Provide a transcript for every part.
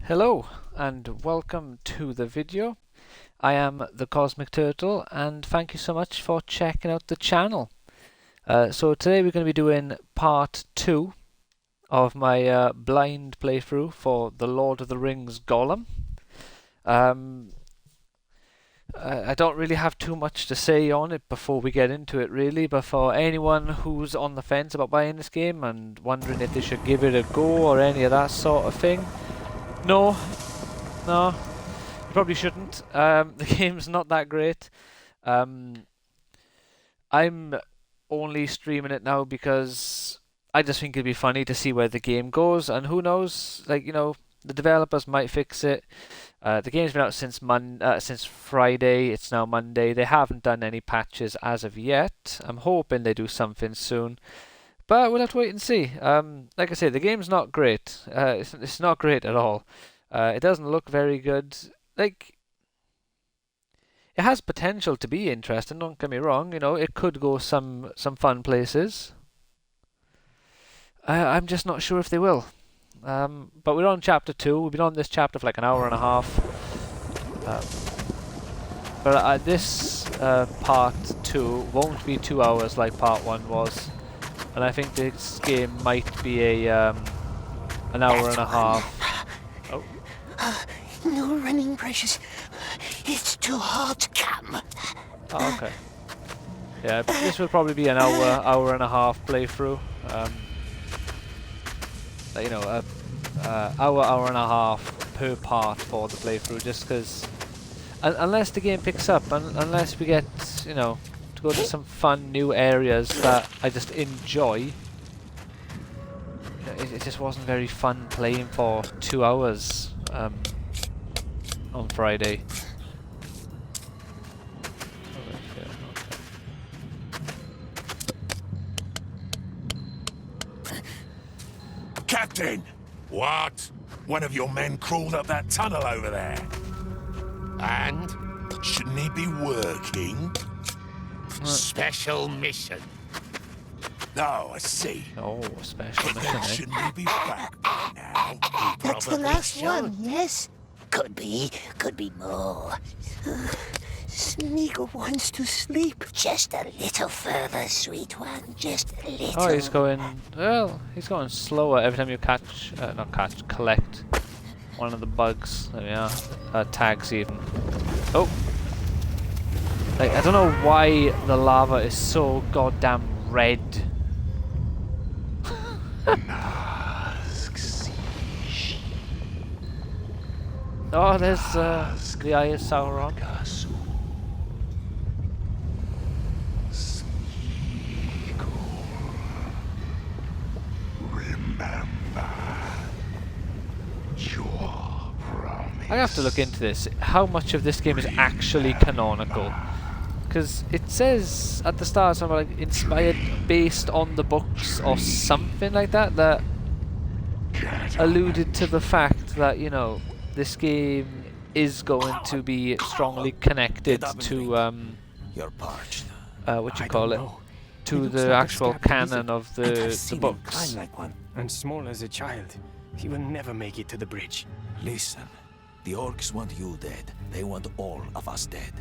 Hello and welcome to the video. I am the Cosmic Turtle and thank you so much for checking out the channel. So today we're going to be doing part 2 of my blind playthrough for the Lord of the Rings Gollum. I don't really have too much to say on it before we get into it really, but for anyone who's on the fence about buying this game and wondering if they should give it a go or any of that sort of thing, no, you probably shouldn't. The game's not that great. I'm only streaming it now because I just think it'd be funny to see where the game goes, and who knows, like, you know, the developers might fix it. The game's been out since Friday. It's now Monday. They haven't done any patches as of yet. I'm hoping they do something soon, but we'll have to wait and see. Like I say, the game's not great. It's not great at all. It doesn't look very good. Like, it has potential to be interesting, don't get me wrong. You know, it could go some fun places. I'm just not sure if they will. But we're on chapter 2. We've been on this chapter for like an hour and a half. But this part 2 won't be 2 hours like part 1 was. And I think this game might be an hour and a half. Oh. No running, precious. It's too hot. Come. Oh, okay. Yeah, this will probably be an hour and a half playthrough. You know, hour and a half per part for the playthrough, just because unless the game picks up, and unless we get, you know, to go to some fun new areas that I just enjoy. It just wasn't very fun playing for 2 hours on Friday. Captain! What? One of your men crawled up that tunnel over there. And? Shouldn't he be working? Special mission. Oh, I see. Oh, special mission, eh? Shouldn't he be back by now? That's the last one, yes? Could be more. Sméagol wants to sleep. Just a little further, sweet one. Just a little. Oh, he's going slower every time you collect one of the bugs. There we are. Tags even. Oh! Like, I don't know why the lava is so goddamn red. Oh, there's the Eye of Sauron. I have to look into this. How much of this game is actually canonical? Because it says at the start something like inspired based on the books or something like that, that alluded to the fact that, you know, this game is going to be strongly connected to what you call it, to the actual canon of the books. Like one, and small as a child. He will never make it to the bridge. Listen, the orcs want you dead. They want all of us dead.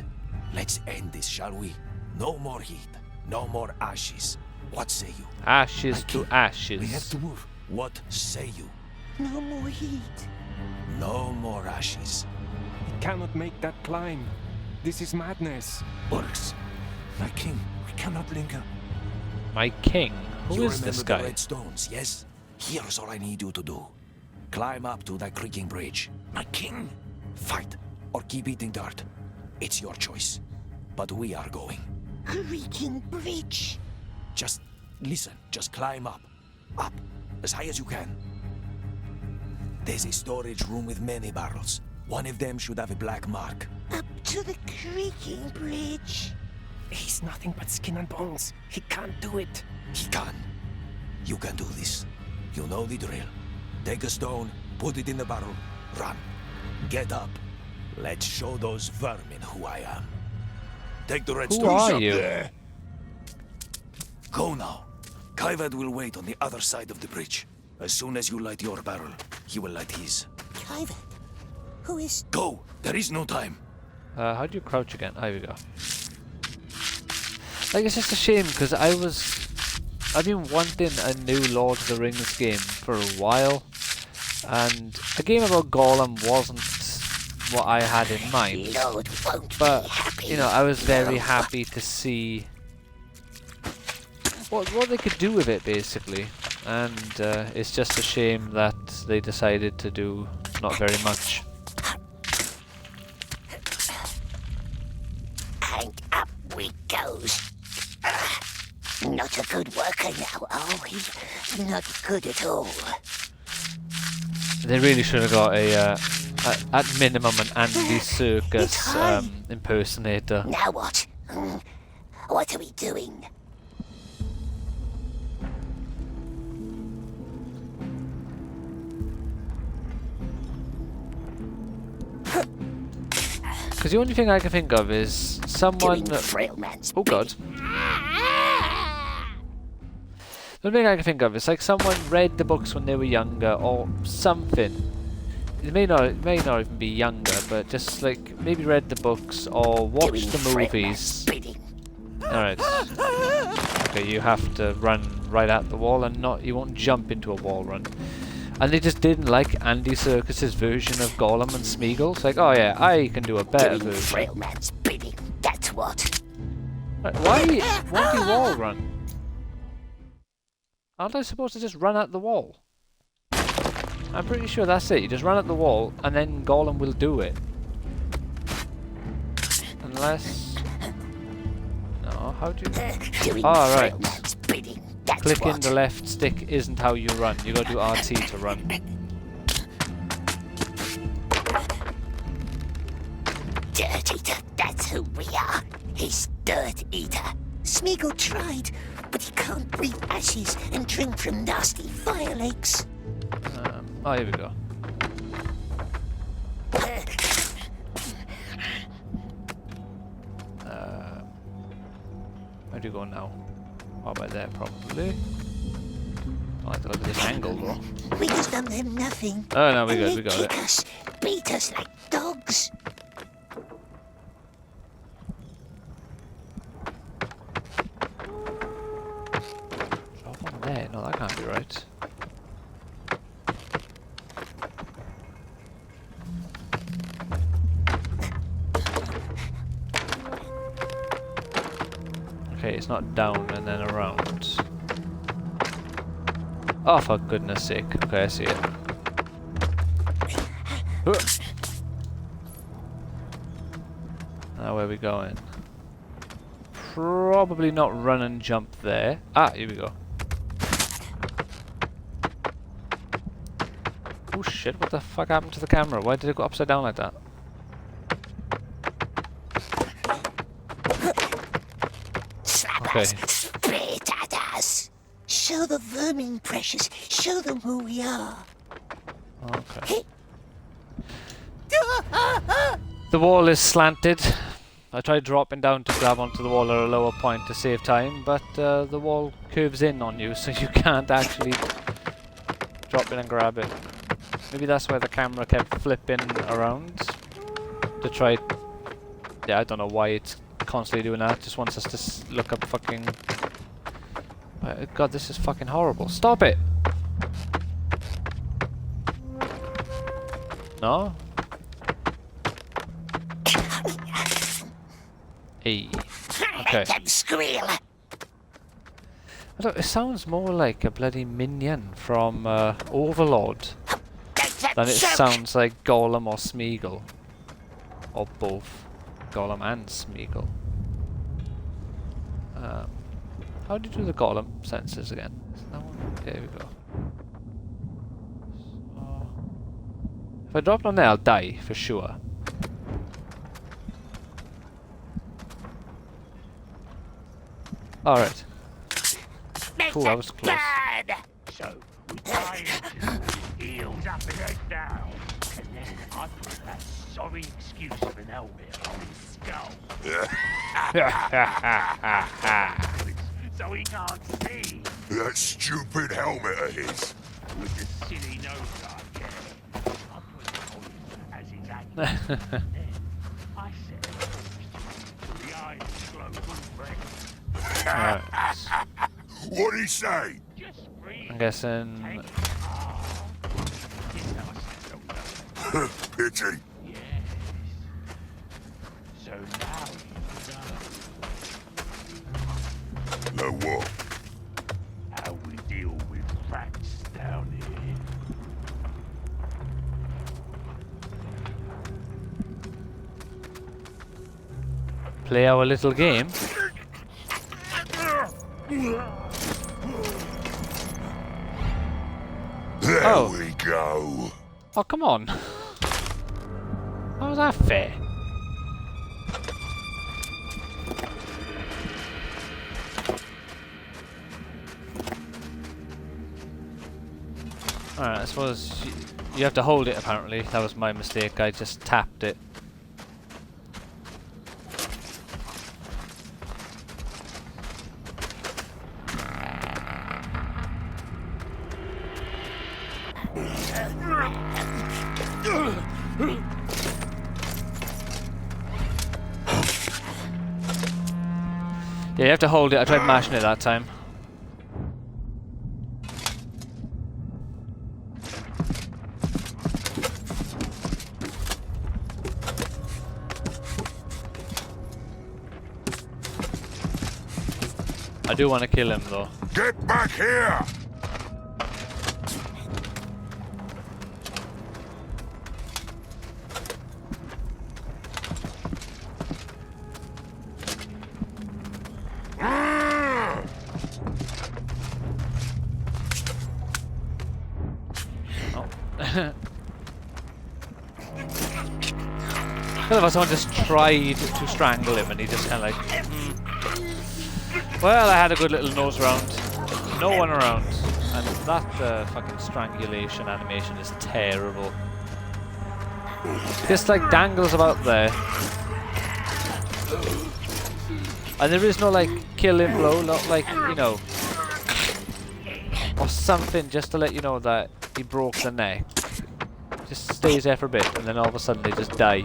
Let's end this, shall we? No more heat. No more ashes. What say you? Ashes to ashes. We have to move. What say you? No more heat. No more ashes. He cannot make that climb. This is madness. Orcs, my king, we cannot linger. My king? Who is this guy? You remember the red stones, yes? Here's all I need you to do. Climb up to that creaking bridge. My king, fight or keep eating dirt. It's your choice. But we are going. Creaking bridge. Just listen. Just climb up. Up. As high as you can. There's a storage room with many barrels. One of them should have a black mark. Up to the creaking bridge. He's nothing but skin and bones. He can't do it. He can. You can do this. You know the drill. Take a stone, put it in the barrel, run. Get up. Let's show those vermin who I am. Take the red stones up there. Go now. Kaivad will wait on the other side of the bridge. As soon as you light your barrel, he will light his. Kaivad? Who is... Go! There is no time. How do you crouch again? There we go. Like, it's just a shame, because I've been wanting a new Lord of the Rings game for a while, and a game about Gollum wasn't what I had in mind. Lord won't But, be happy. you know, I was very No. happy to see what they could do with it, basically. And it's just a shame that they decided to do not very much. And up we goes. Not a good worker now, are we? Not good at all. They really should have got at minimum, an Andy Serkis impersonator. Now what? What are we doing? Because the only thing I can think of is someone... Doing frail man's Oh god. bidding. The only thing I can think of is like someone read the books when they were younger or something. It may not even be younger, but just like maybe read the books or watched Doing the frail movies. man's bidding. Alright. Okay, you have to run right at the wall and you won't jump into a wall run. And they just didn't like Andy Serkis's version of Gollum and Sméagol. It's like, oh yeah, I can do a better Doing version. frail man's bidding. That's what. Right, why won't he wall run? Aren't I supposed to just run at the wall? I'm pretty sure that's it. You just run at the wall and then Gollum will do it. Unless... No, how do you... Doing Oh, frail right. man's bidding. That's Clicking what. the left stick isn't how you run. You gotta do RT to run. Dirt Eater, that's who we are. He's Dirt Eater. Sméagol tried, but he can't breathe ashes and drink from nasty fire lakes. Oh, here we go. Where do you go now? Oh, by there, probably. I like to look at this angle, though. We just done them nothing. Oh, no, we And good, they we got kick it. us, beat us like dogs. Drop on there? No, that can't be right. Okay, it's not down and then around. Oh, for goodness sake. Okay, I see it. Now where are we going? Probably not run and jump there. Ah, here we go. Oh shit, what the fuck happened to the camera? Why did it go upside down like that? Slap Okay. us, spit at us. Show the vermin, precious. Show them who we are. Okay. The wall is slanted. I tried dropping down to grab onto the wall at a lower point to save time, but the wall curves in on you, so you can't actually drop in and grab it. Maybe that's why the camera kept flipping around to try. Yeah, I don't know why it's constantly doing that. It just wants us to look up fucking. God, this is fucking horrible. Stop it! No? Hey. Okay. Let them squeal. I don't, it sounds more like a bloody minion from Overlord Let them than it choke. sounds like Gollum or Sméagol. Or both. Gollum and Sméagol. How do you do the Gollum sensors again? Is that one? Okay, here we go. So, if I drop down there, I'll die for sure. Alright. Make Cool, that them was close. burn. So we tie him to his heels up and head down, and then I put that sorry excuse of an helmet on his skull. So he can't see That stupid helmet of his. with the silly nose guard. I put it on him as his I set a course to the Iron Global Break. Alright. What'd he say? Just breathe. I'm guessing. Take it hard. Didn't know I said so. Pity. Yes. So now you know Know what? how we deal with rats down here. Play our little game. There Oh. we go. Oh, come on. How was that fair? Alright, I suppose you have to hold it apparently. That was my mistake. I just tapped it. Yeah, you have to hold it. I tried mashing it that time. I do want to kill him though. Get back here! I feel like someone just tried to strangle him and he just kind of like, Well, I had a good little nose round. No one around. And that fucking strangulation animation is terrible. Just like dangles about there. And there is no like killing blow, not like, you know, or something just to let you know that he broke the neck. Just stays there for a bit and then all of a sudden they just die.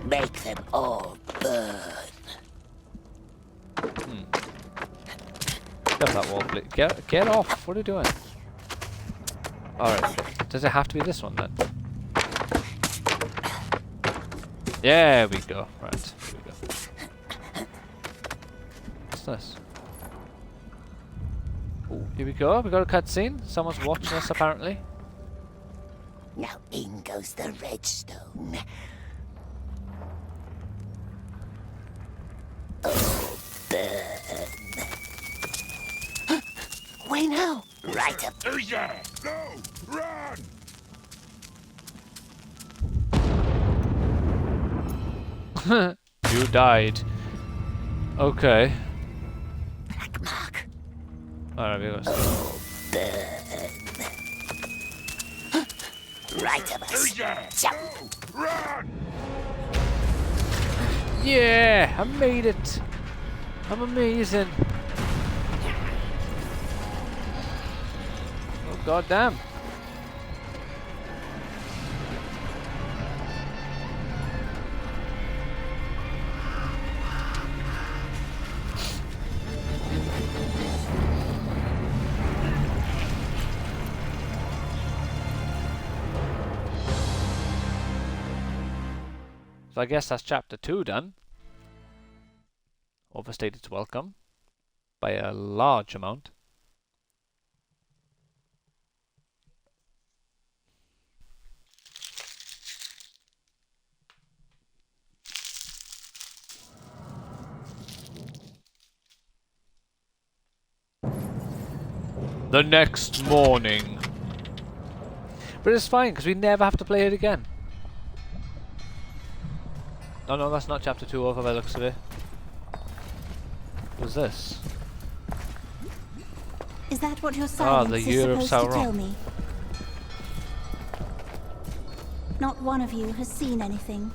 Make them all burn. Get that wall, please. Get off. What are you doing? Alright. Does it have to be this one then? There we go. Right. Here we go. What's this? Ooh, here we go. We got a cutscene. Someone's watching us apparently. Now in goes the redstone. Oh, burn. Wait now. Right up. Who's there? No! Run! You died. Okay. Black mark. Alright, we go. Burn. Right of us. Who's there? Jump. Run! Yeah! I made it! I'm amazing! Oh god damn! So I guess that's chapter 2 done. Overstayed its welcome by a large amount. The next morning. But it's fine because we never have to play it again. Oh no, that's not chapter 2 over by the looks of it. What's this? Is that what your silence the is year of supposed to Sauron. tell me? Not one of you has seen anything,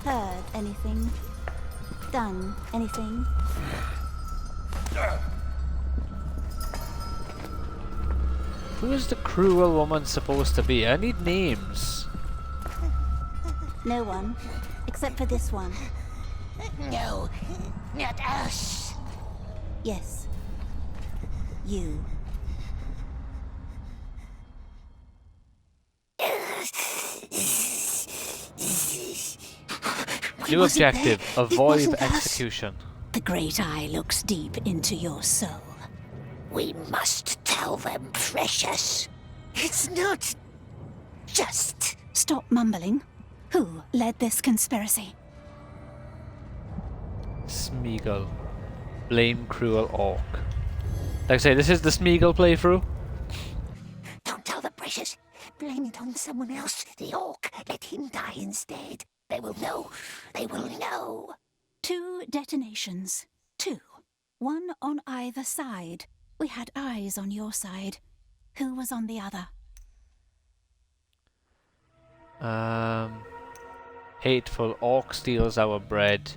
heard anything, done anything. Who is the cruel woman supposed to be? I need names. No one, except for this one. No, not us. Yes. You. New objective, It avoid wasn't us. execution. The great eye looks deep into your soul. We must tell them, Precious. It's not just... Stop mumbling. Who led this conspiracy? Sméagol. Blame cruel orc. Like I say, this is the Sméagol playthrough. Don't tell the Precious. Blame it on someone else. The orc. Let him die instead. They will know. They will know. 2 detonations. 2. One on either side. We had eyes on your side. Who was on the other? Hateful orc steals our bread.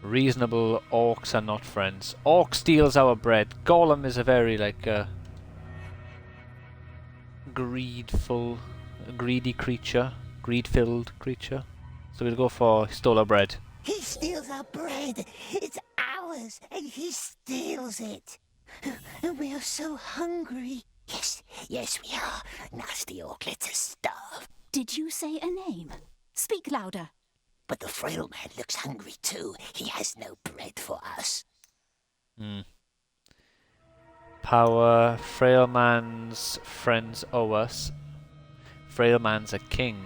Reasonable orcs are not friends. Orc steals our bread. Gollum is a very greedy creature. Greed-filled creature. So we'll go for he stole our bread. He steals our bread. It's ours, and he steals it. And we are so hungry. Yes, we are. Nasty orc lets us starve. Did you say a name? Speak louder. But the frail man looks hungry too. He has no bread for us. Power. Frail man's friends owe us. Frail man's a king.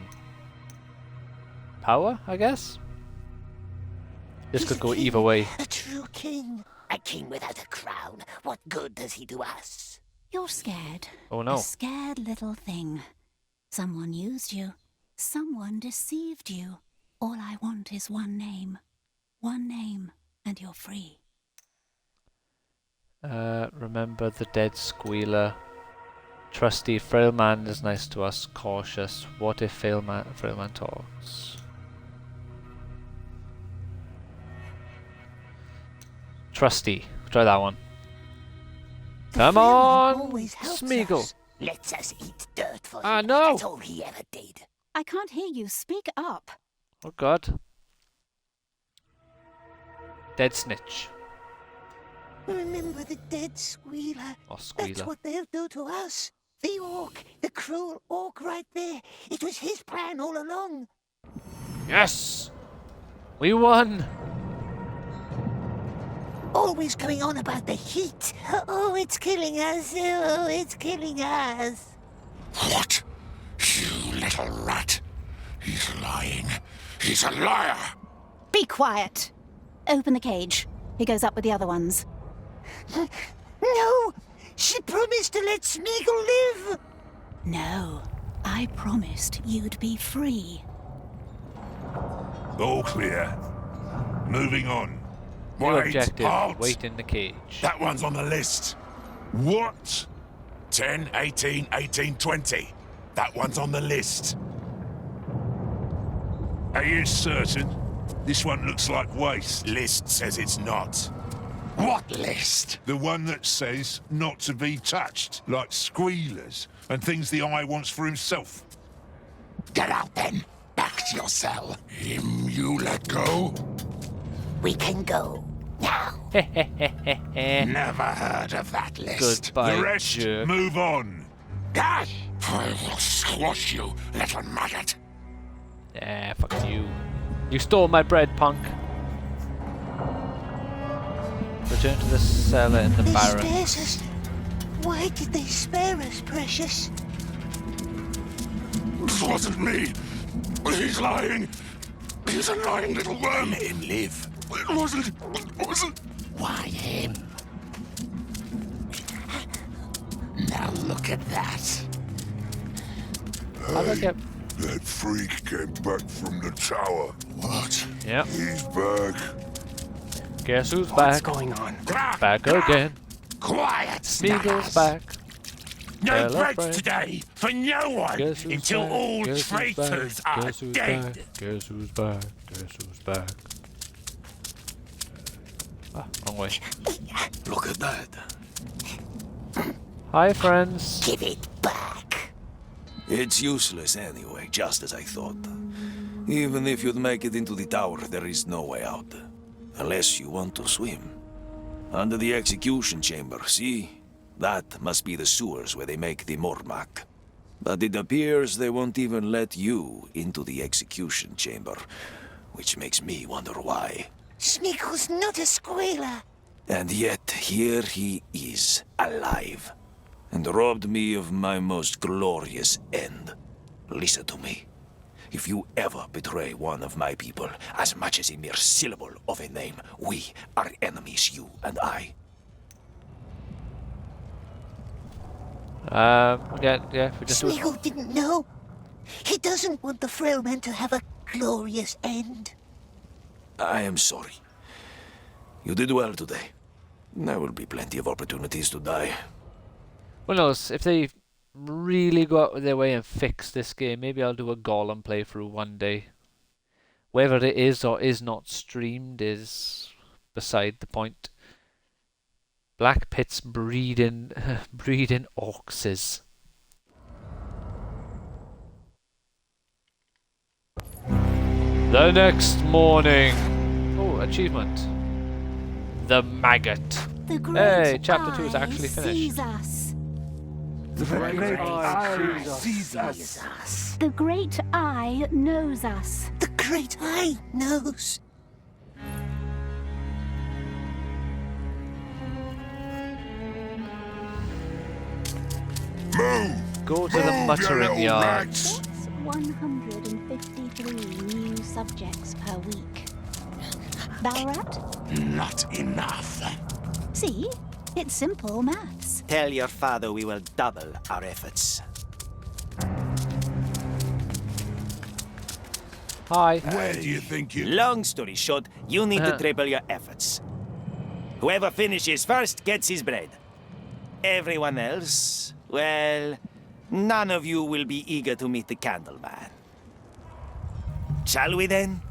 Power, I guess? This He's could a go king, either way. A true king. A king without a crown. What good does he do us? You're scared. Oh no. A scared little thing. Someone used you. Someone deceived you. All I want is one name. One name, and you're free. Remember the dead squealer. Trusty, frail man is nice to us. Cautious. What if frail man talks? Trusty. Try that one. The Come frail man on, always helps Sméagol. us. Lets us eat dirt for Ah, him. no. That's all he ever did. I can't hear you. Speak up. Oh god. Dead snitch. Remember the dead squealer? Or squealer. That's what they'll do to us. The orc, the cruel orc right there. It was his plan all along. Yes! We won! Always going on about the heat. Oh, it's killing us. Oh, it's killing us. What? You little rat. He's lying. He's a liar. Be quiet. Open the cage. He goes up with the other ones. No! She promised to let Sméagol live! No. I promised you'd be free. All clear. Moving on. New Wait, objective. halt. Wait in the cage. That one's on the list. What? 10, 18, 18, 20. That one's on the list. Are you certain? This one looks like waste. List says it's not. What list? The one that says not to be touched, like squealers and things the eye wants for himself. Get out then. Back to your cell. Him you let go? We can go. Now. Never heard of that list. Goodbye, The rest, jerk. move on. Dash! I will squash you, little maggot. Yeah, fuck you. You stole my bread, punk. Return to the cellar in the They barracks. spares us. Why did they spare us, Precious? It wasn't me. He's lying. He's a lying little worm. Let him live. It wasn't. Why him? Now look at that. How did I get... That freak came back from the tower. What? Yep. He's back. Guess who's What's back? going on? Back again. Quiet, Sméagol's back. No Celebrate. bread today for no one Guess who's until back? all Guess who's traitors back? are Guess who's dead. back? Guess who's back? Guess who's back? Ah, wrong way. Look at that. Hi, friends. Give it back. It's useless anyway, just as I thought. Even if you'd make it into the tower, there is no way out. Unless you want to swim. Under the execution chamber, see? That must be the sewers where they make the Mormac. But it appears they won't even let you into the execution chamber, which makes me wonder why. Sméagol's not a squealer. And yet, here he is, alive, and robbed me of my most glorious end. Listen to me. If you ever betray one of my people, as much as a mere syllable of a name, we are enemies, you and I. Yeah, we just do it. Sméagol didn't know. He doesn't want the frail man to have a glorious end. I am sorry. You did well today. There will be plenty of opportunities to die. Who knows, if they really go out of their way and fix this game, maybe I'll do a Gollum playthrough one day. Whether it is or is not streamed is beside the point. Black Pit's breeding orcs. The next morning. Oh, achievement. The maggot. The great Hey, chapter 2 is eye actually finished. sees us. The great eye sees us. The great eye knows us. The great eye knows. Move! Go to the Move, muttering you yard. lads. That's 153 new subjects per week. Balrat? Not enough. See? It's simple maths. Tell your father we will double our efforts. Hi. Where do you think you... Long story short, you need to triple your efforts. Whoever finishes first gets his bread. Everyone else, well, none of you will be eager to meet the Candleman. Shall we then?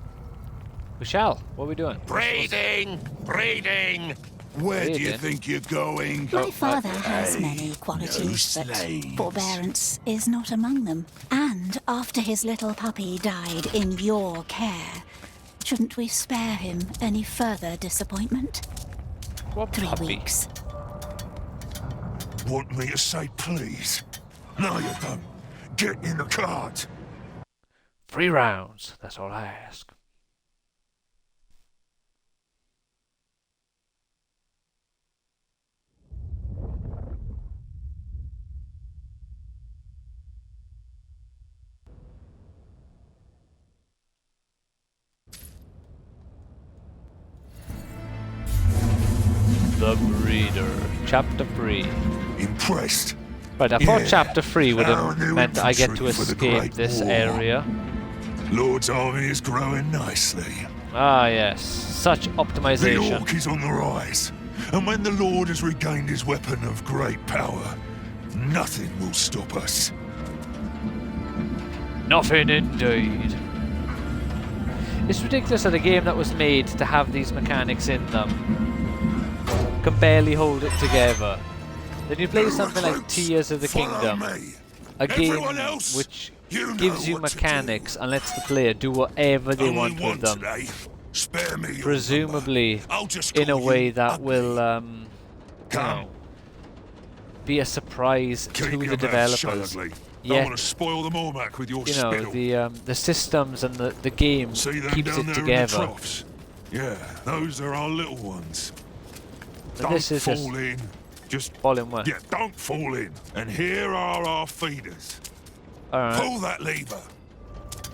We shall. What are we doing? Breeding! Breeding! Where do you Breeding? think you're going? My father has many qualities, but slaves. forbearance is not among them. And after his little puppy died in your care, shouldn't we spare him any further disappointment? What 3 puppy? weeks. Want me to say please? No, you don't. Get in the cart. 3 rounds. That's all I ask. The Breeder, Chapter 3. Impressed? Right, I thought Yeah, Chapter 3 would our have new meant I get to infantry for the escape Great this War. area. Lord's army is growing nicely. Ah, yes. Such The optimization. Orc is on the rise. And when the Lord has regained his weapon of great power, nothing will stop us. Nothing indeed. It's ridiculous that a game that was made to have these mechanics in them can barely hold it together. Then you play something like Recruits, Tears of the follow Kingdom, me. a game Everyone else, which you know gives you what to mechanics do. and lets the player do whatever they Only want one with them. today. Spare me your Presumably number. I'll just in a call way you that Ugly. will Come. be a surprise Keep to your the mouth shut, developers. Ugly. Yeah. Don't want to spoil the Mormac with your You know, spittle. the systems and the game See them keeps down it there in the together. troughs? Yeah, those are our little ones. And Don't this is just fall in. Just all in one. yeah, don't fall in. And here are our feeders. Alright. Pull that lever.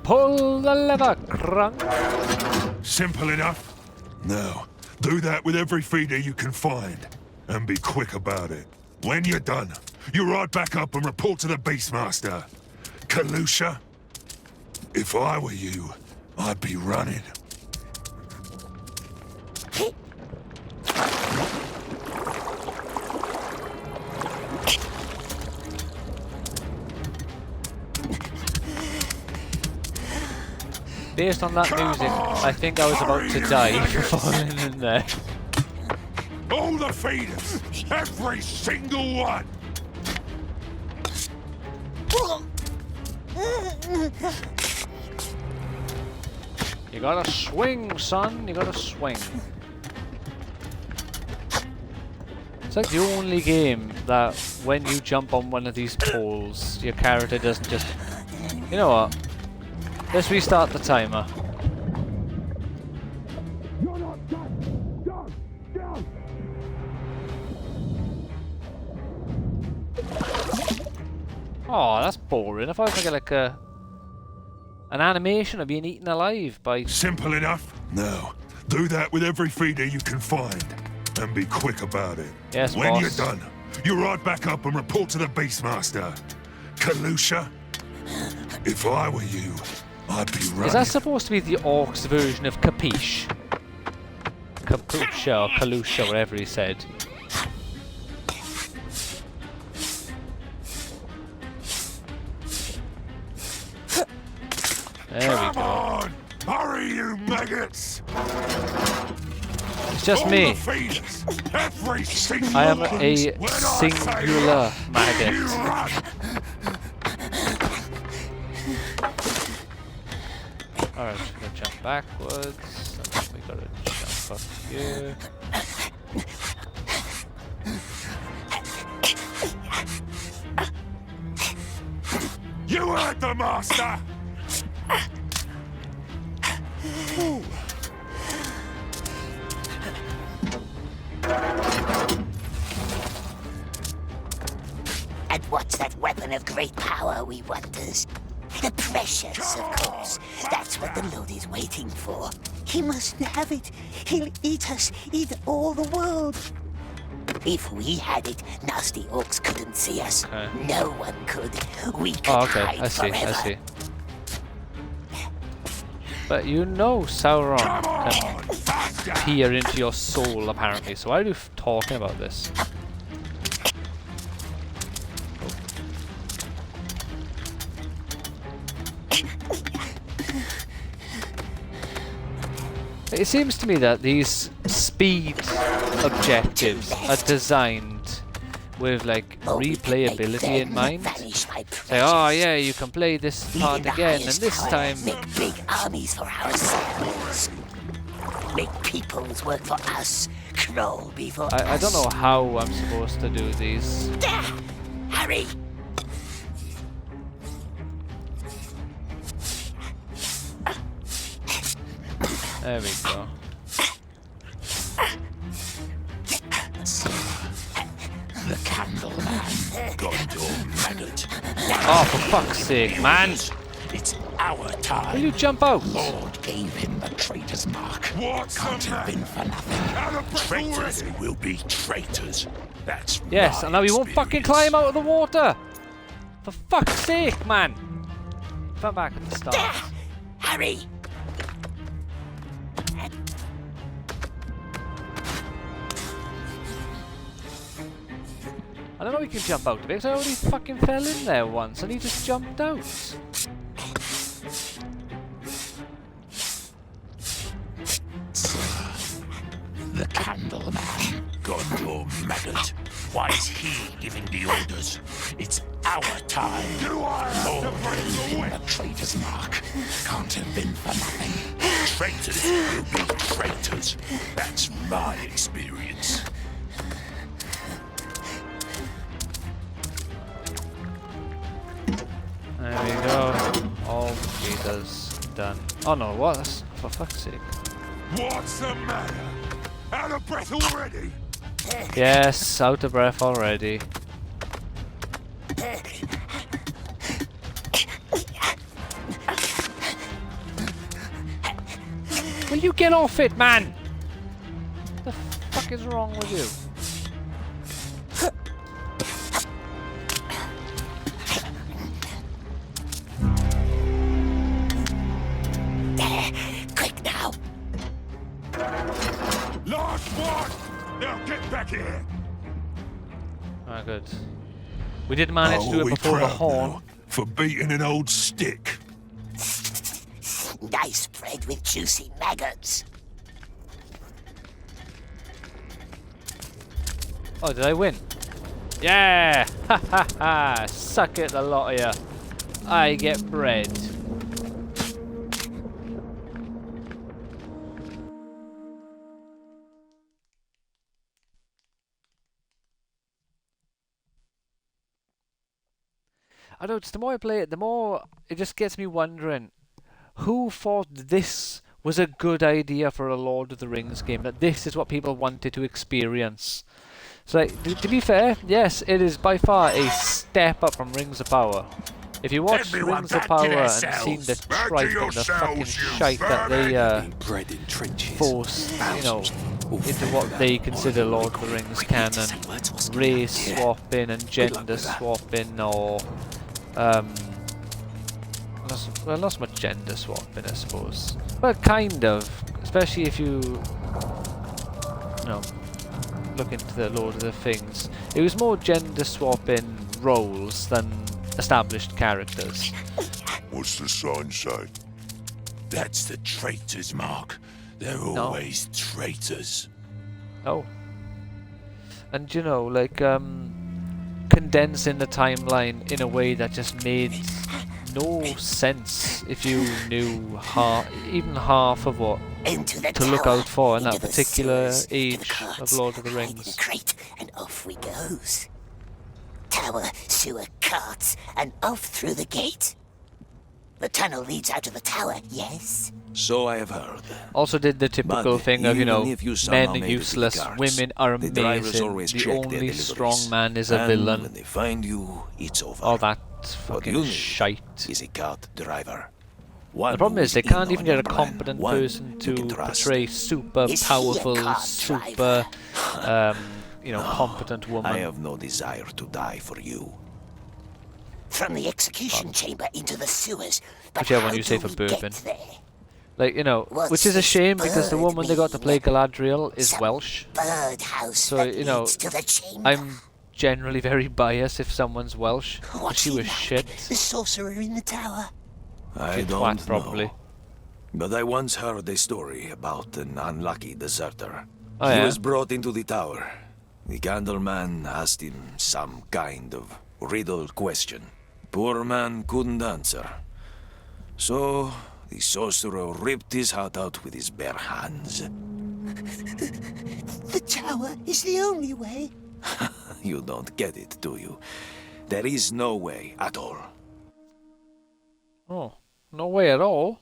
Pull the lever, crunk. Simple enough. Now, do that with every feeder you can find, and be quick about it. When you're done, you ride back up and report to the Beastmaster. Kalusha, if I were you, I'd be running. Based on that music, I think I was about to die for falling in there. All the feeders, every single one. You gotta swing, son. You gotta swing. It's like the only game that when you jump on one of these poles, your character doesn't just... You know what? Let's restart the timer. Oh, that's boring. If I was to get like an animation of being eaten alive by... Simple enough? No. Do that with every feeder you can find. And be quick about it. Yes, when boss. you're done, you ride back up and report to the Beastmaster. Kalusha? If I were you, I'd be running. Is that supposed to be the Orcs version of Capiche? Capucha or Kalusha, whatever he said. There we Come go. on! Hurry, you maggots! It's just All me. the feeders, every single I am one. a When I say singular run, you maggot. run. Alright, we're gonna jump backwards. And then we gotta jump up here. You heard the master! And what's that weapon of great power, we wonders? The precious, of course. That's what the Lord is waiting for. He must have it. He'll eat us, eat all the world. If we had it, nasty orcs couldn't see us. Okay. No one could. We could Oh, okay, hide I see, forever. I see. But you know Sauron can peer into your soul, apparently. So why are you talking about this? It seems to me that these speed objectives are designed with like Oh, we can make replayability in them mind. vanish, my Say, oh precious. yeah, you can play this Be part in the again, and highest this tower, time... make big armies for ourselves. Make peoples work for us. Crawl before us. I don't know how I'm supposed to do these. Hurry! There we go. The Candleman. Gondor maggot. Oh, for fuck's sake, man! It's our time. Will you jump out? Lord gave him the traitor's mark. What's Can't the have been matter? for nothing. Out of breath Traitors already? will be traitors. That's Yes, my and now he won't fucking experience. climb out of the water! For fuck's sake, man! Come back at the start. Hurry! I don't know if he can jump out of it, because I already fucking fell in there once and he just jumped out. The Candleman. Gondor maggot. Why is he giving the orders? It's our time. Do I have to Lord break gave the him whip? the traitor's mark. Can't have been for nothing. Traitors will be traitors. That's my experience. There we go. All meters done. Oh no, what? That's, for fuck's sake. What's the matter? Out of breath already? Yes, out of breath already. Will you get off it, man? What the fuck is wrong with you? There! Quick now! Last one! Now get back here! Ah, good. We did manage to do we it before the proud horn. now for beating an old stick. Nice bread with juicy maggots. Oh, did I win? Yeah! Ha ha ha! Suck it, the lot of you. I get bread. I know, just the more I play it, the more it just gets me wondering, who thought this was a good idea for a Lord of the Rings game, that this is what people wanted to experience. So, like, to be fair, yes, it is by far a step up from Rings of Power. If you watch Everyone Rings of back to Power their and cells. seen the Back to tripe and the yourselves, fucking you shite that they Bred in trenches. force, you know, All into fed what that they consider honourable Lord of the liquid. Rings We need to canon, say words, what's going race on? swapping and Good luck gender with that. swapping, or not so much gender swapping, I suppose, but kind of, especially if you know, look into the Lord of the Things. It was more gender swapping roles than established characters. What's the sign say? That's the traitor's mark. They're always traitors. Oh. And you know, like, condensing the timeline in a way that just made no sense if you knew even half of what Into the to look tower, out for in into that the particular sewers, age the carts, of Lord of the hide in a Rings. crate, and off we goes. Tower, sewer, carts, and off through the gate. The tunnel leads out of the tower, yes? So I have heard. Also did the typical But thing of, you even know, if you somehow men are made it to the useless, guards, women are the drivers amazing, always the check their only deliveries. strong man is a And villain. when they find you, it's over. All that What you fucking need shite. is a cart driver. The problem is they can't even get a plan. competent One person you to can trust. portray super Is he a powerful, cart super, you know, No, competent woman. I have no desire to die for you. From the execution chamber into the sewers. But Whichever one how you say do for we bourbon. get there? Like, you know, What's which is a this shame because the bird woman they got to play mean? Galadriel is Some Welsh. Birdhouse So, that you know, leads to the chamber. I'm generally very biased if someone's Welsh. But What's she he was like? shit. The sorcerer in the tower. I She don't twat, probably. know. But I once heard a story about an unlucky deserter. Oh, He yeah? was brought into the tower. The Candleman asked him some kind of riddle question. Poor man couldn't answer. So the sorcerer ripped his heart out with his bare hands. The tower is the only way. You don't get it, do you? There is no way at all. Oh, no way at all.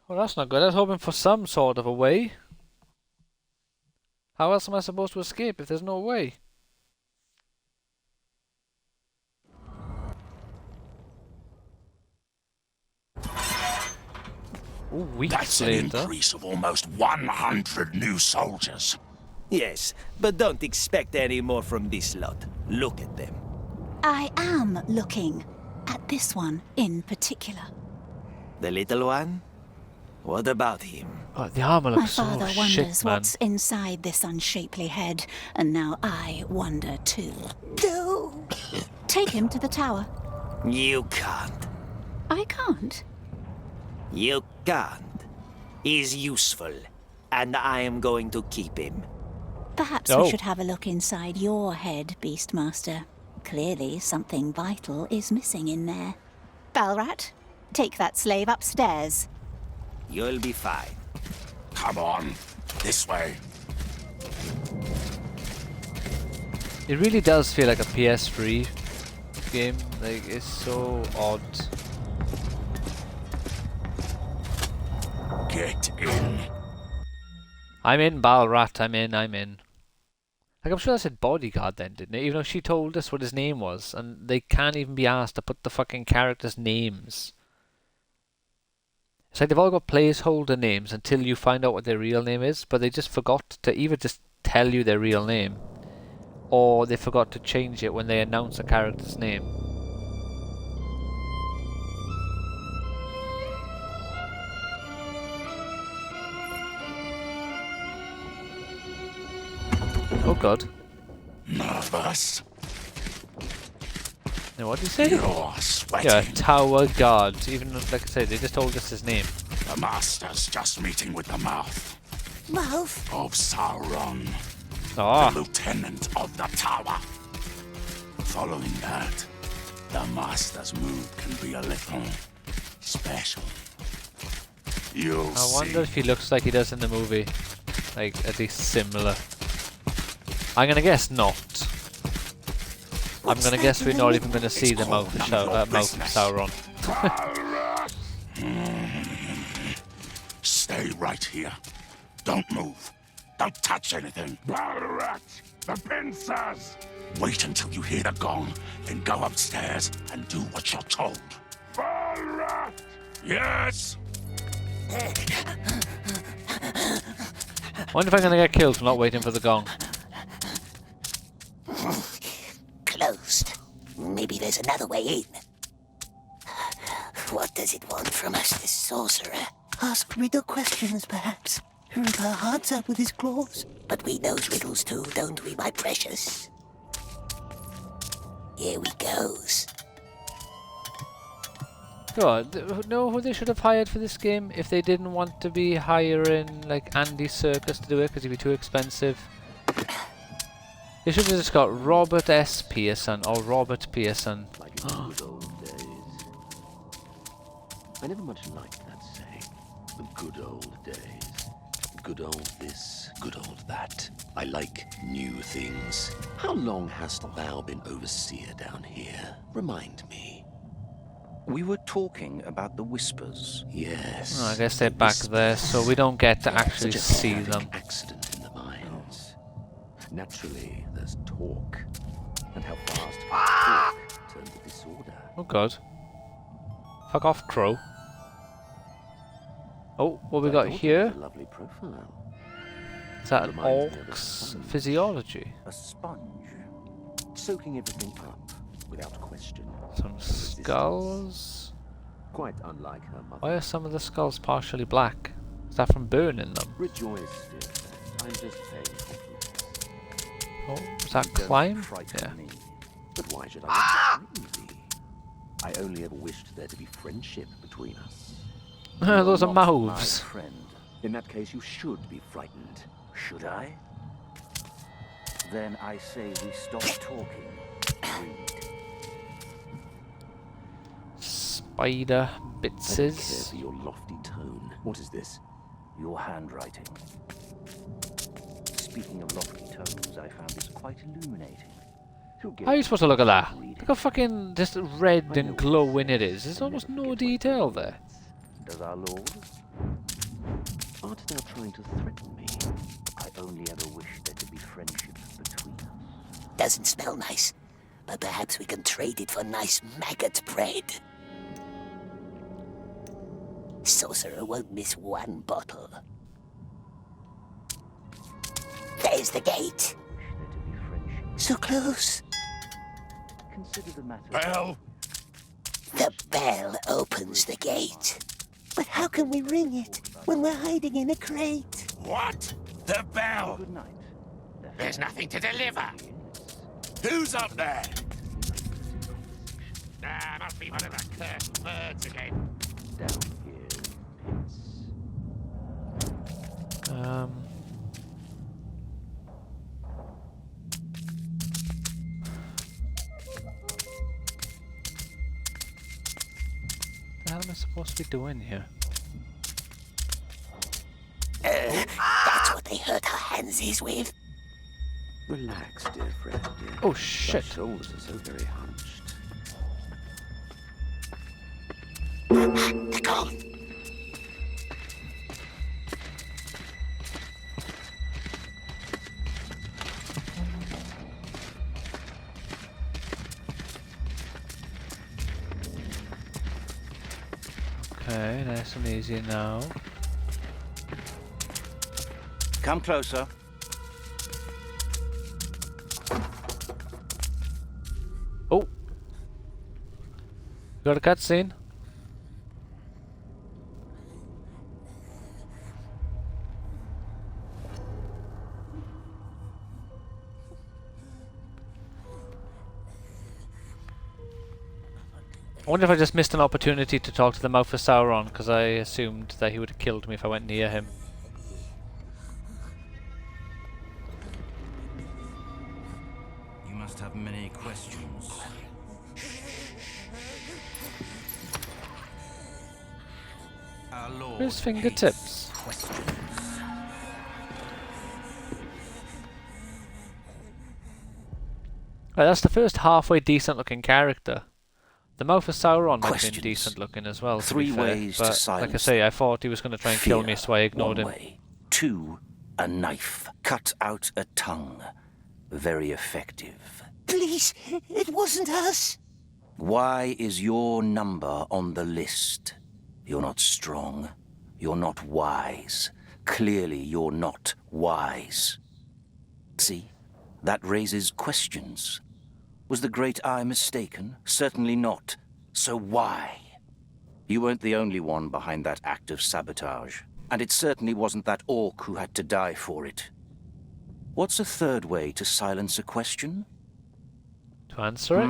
Well, that's not good. I was hoping for some sort of a way. How else am I supposed to escape if there's no way? Ooh, weeks That's an later. increase of almost 100 new soldiers. Yes, but don't expect any more from this lot. Look at them. I am looking at this one in particular. The little one? What about him? Oh, the armor My looks so father shit, wonders man. what's inside this unshapely head, and now I wonder too. No. Take him to the tower. You can't. I can't. You can't. He's useful, and I am going to keep him. Perhaps Oh. we should have a look inside your head, Beastmaster. Clearly something vital is missing in there. Balrat, take that slave upstairs. You'll be fine. Come on, this way. It really does feel like a PS3 game. Like, it's so odd. Get in. I'm in, Balrat. I'm in. Like, I'm sure that said bodyguard then, didn't it? Even though she told us what his name was, and they can't even be asked to put the fucking characters' names. It's like they've all got placeholder names until you find out what their real name is, but they just forgot to either just tell you their real name, or they forgot to change it when they announce a character's name. Oh god. Nervous? Now what did he say? You're sweating. Yeah, tower guard. Even like I said, they just told us his name. The Master's just meeting with the mouth Mouth. of Sauron, Ah, the Lieutenant of the Tower. Following that, the Master's move can be a little special. You'll I wonder if he looks like he does in the movie. Like, at least similar. I'm gonna guess not. I'm gonna guess we're not even gonna see the mouth of Sauron. Stay right here. Don't move. Don't touch anything. Balrat, the pincers! Wait until you hear the gong, then go upstairs and do what you're told. Balrat! Yes! Wonder if I'm gonna get killed for not waiting for the gong. Closed. Maybe there's another way in. What does it want from us, this sorcerer? Ask riddle questions, perhaps. Rip our hearts out with his claws. But we knows riddles too, don't we, my precious? Here we goes. God, know who they should have hired for this game if they didn't want to be hiring like Andy Serkis to do it because he'd be too expensive. They should have just got Robert S. Pearson or Robert Pearson. Like in the good old days. I never much liked that saying. The good old days. Good old this, good old that. I like new things. How long hast thou been overseer down here? Remind me. We were talking about the Whispers. Yes. Oh, I guess they're back there, so we don't get to actually see them. Accident in the mines. Naturally, there's talk. And how fast talk turned to disorder. Oh god. Fuck off, Crow. Oh, what we got here? A lovely profile. Is that an Reminds me of a orc's sponge. physiology? A sponge. Soaking everything up, without question. Some skulls? Quite unlike her mother. Why are some of the skulls partially black? Is that from burning them? Rejoice, dear friend. I'm just paying compliments. Oh, is that You don't climb? frighten Yeah. me. But why should I frighten thee? I only ever wished there to be friendship between us. Those are Not my mouths. friend. In that case, you should be frightened. Should I? Then I say we stop talking. Read. Spider I don't care bitses. for your lofty tone. What is this? Your handwriting. Speaking of lofty tones, I found this quite illuminating. Who How are you supposed to look at that? Read it. Look how fucking just red and glowing it is. There's almost no detail there. Does our lord? Art thou trying to threaten me? I only ever wished there could be friendship between us. Doesn't smell nice, but perhaps we can trade it for nice maggot bread. Sorcerer won't miss one bottle. There's the gate. Wish there to be friendship. So close. Consider the matter. Bell! The bell opens the gate. But how can we ring it when we're hiding in a crate? What? The bell! Good night. There's nothing to deliver! Who's up there? Must be one of the cursed birds again. Down here in pits. What the hell am I supposed to be doing here? That's what they hurt our hands is with. Relax, dear friend. Dear. Oh Thy shit! shoulders are so very hunched. They're gone. Okay, nice and easy now. Come closer. Oh! Got a cutscene? I wonder if I just missed an opportunity to talk to the mouth of Sauron, because I assumed that he would have killed me if I went near him. You must have many questions. Our Lord Where's fingertips? hates questions. Right, that's the first halfway decent looking character. The mouth of Sauron might have been Questions. decent looking as well, to Three be fair. ways to But like I silence say, I thought he was going to try and kill me, Fear, so I ignored one him. way. 2, a knife. Cut out a tongue. Very effective. Please, it wasn't us. Why is your number on the list? You're not strong. You're not wise. Clearly, you're not wise. See? That raises questions. Was the Great Eye mistaken? Certainly not. So why? You weren't the only one behind that act of sabotage. And it certainly wasn't that orc who had to die for it. What's a third way to silence a question? To answer it?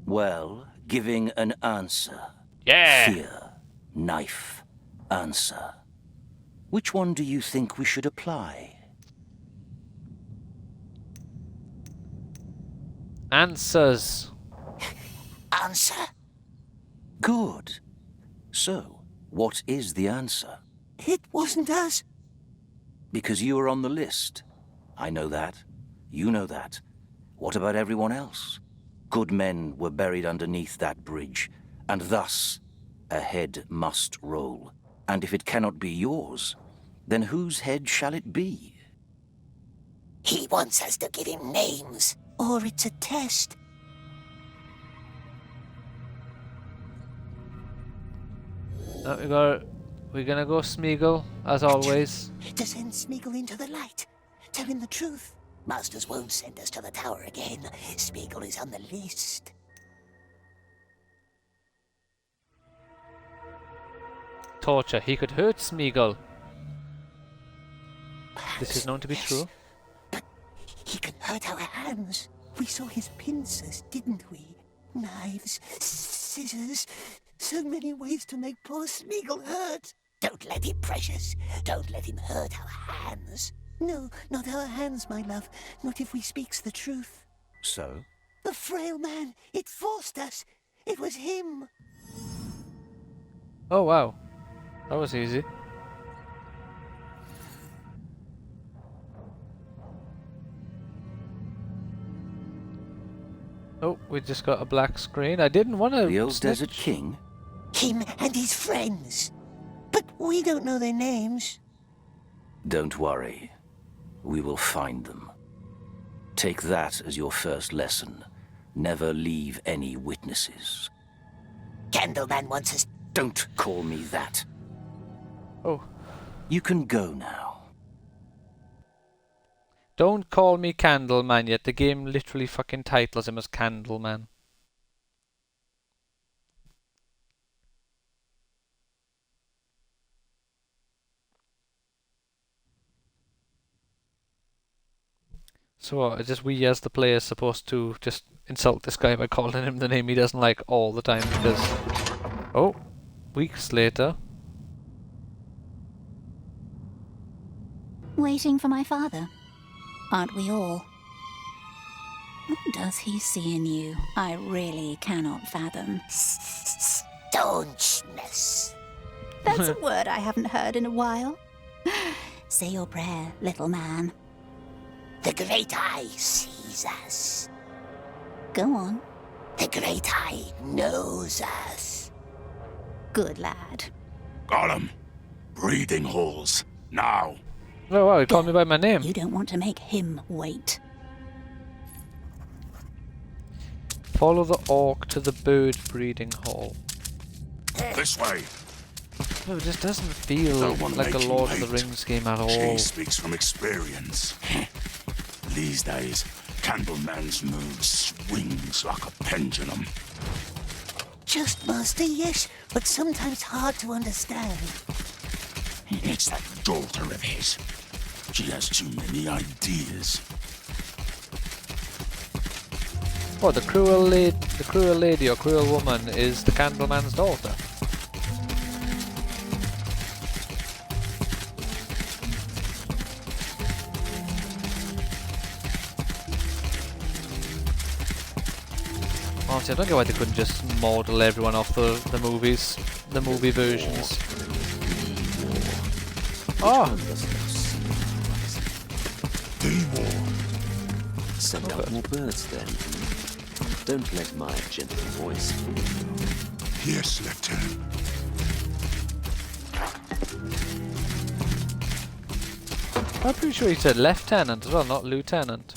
Well, giving an answer. Yeah! Fear, knife, answer. Which one do you think we should apply? Answers. Answer. Good. So, what is the answer? It wasn't us. Because you were on the list. I know that. You know that. What about everyone else? Good men were buried underneath that bridge, and thus, a head must roll. And if it cannot be yours, then whose head shall it be? He wants us to give him names, or it's a test. We're gonna go Sméagol, as always. To send Sméagol into the light. Tell him the truth. Masters won't send us to the tower again. Sméagol is on the list. Torture. He could hurt Sméagol. This is known to be true. But he can hurt our hands. We saw his pincers, didn't we? Knives, scissors, so many ways to make poor Sméagol hurt. Don't let him, Precious. Don't let him hurt our hands. No, not our hands, my love. Not if we speaks the truth. So? The frail man, it forced us. It was him. Oh wow. That was easy. Oh, we just got a black screen. I didn't want to. The old Desert King? Him and his friends. But we don't know their names. Don't worry. We will find them. Take that as your first lesson. Never leave any witnesses. Candleman wants us. Don't call me that. Oh. You can go now. Don't call me Candleman yet. The game literally fucking titles him as Candleman. So what, is just we as the player supposed to just insult this guy by calling him the name he doesn't like all the time because... Oh, weeks later. Waiting for my father. Aren't we all? What does he see in you? I really cannot fathom. Staunchness. That's a word I haven't heard in a while. Say your prayer, little man. The Great Eye sees us. Go on. The Great Eye knows us. Good lad. Gollum, breathing halls, now. Oh wow, he called me by my name. You don't want to make him wait. Follow the orc to the bird breeding hall. This way. No, it just doesn't feel Don't wanna like a make you Lord of the wait. Rings game at all. She speaks from experience. These days, Candleman's mood swings like a pendulum. Just, Master, yes, but sometimes hard to understand. It's that daughter of his. She has too many ideas. What, the cruel lady or cruel woman is the Candleman's daughter? Honestly, I don't get why they couldn't just model everyone off the movies, the movie versions. Oh! Send out more birds then. Don't let my gentle voice fool you. Yes, Lieutenant. I'm pretty sure he said lieutenant as well, not lieutenant.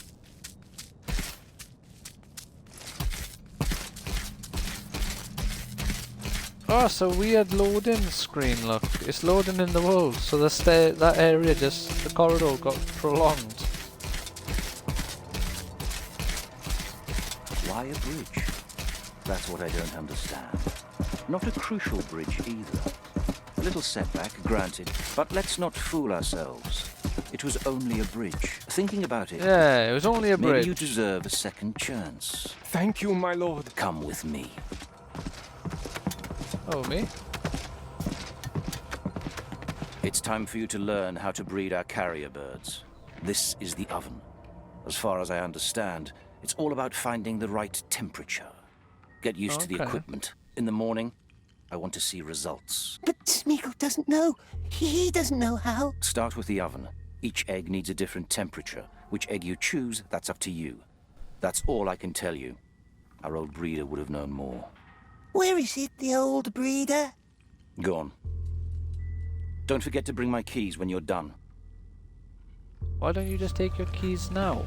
Oh, so weird loading screen, look. It's loading in the world, so that area just, the corridor got prolonged. Why a bridge? That's what I don't understand. Not a crucial bridge either. A little setback, granted, but let's not fool ourselves. It was only a bridge. Thinking about it, Yeah, it was only a bridge. maybe you deserve a second chance. Thank you, my lord. Come with me. Oh, me? It's time for you to learn how to breed our carrier birds. This is the oven. As far as I understand, it's all about finding the right temperature. Get used to the Okay. equipment. In the morning, I want to see results. But Sméagol doesn't know. He doesn't know how. Start with the oven. Each egg needs a different temperature. Which egg you choose, that's up to you. That's all I can tell you. Our old breeder would have known more. Where is it, the old breeder? Go on. Don't forget to bring my keys when you're done. Why don't you just take your keys now?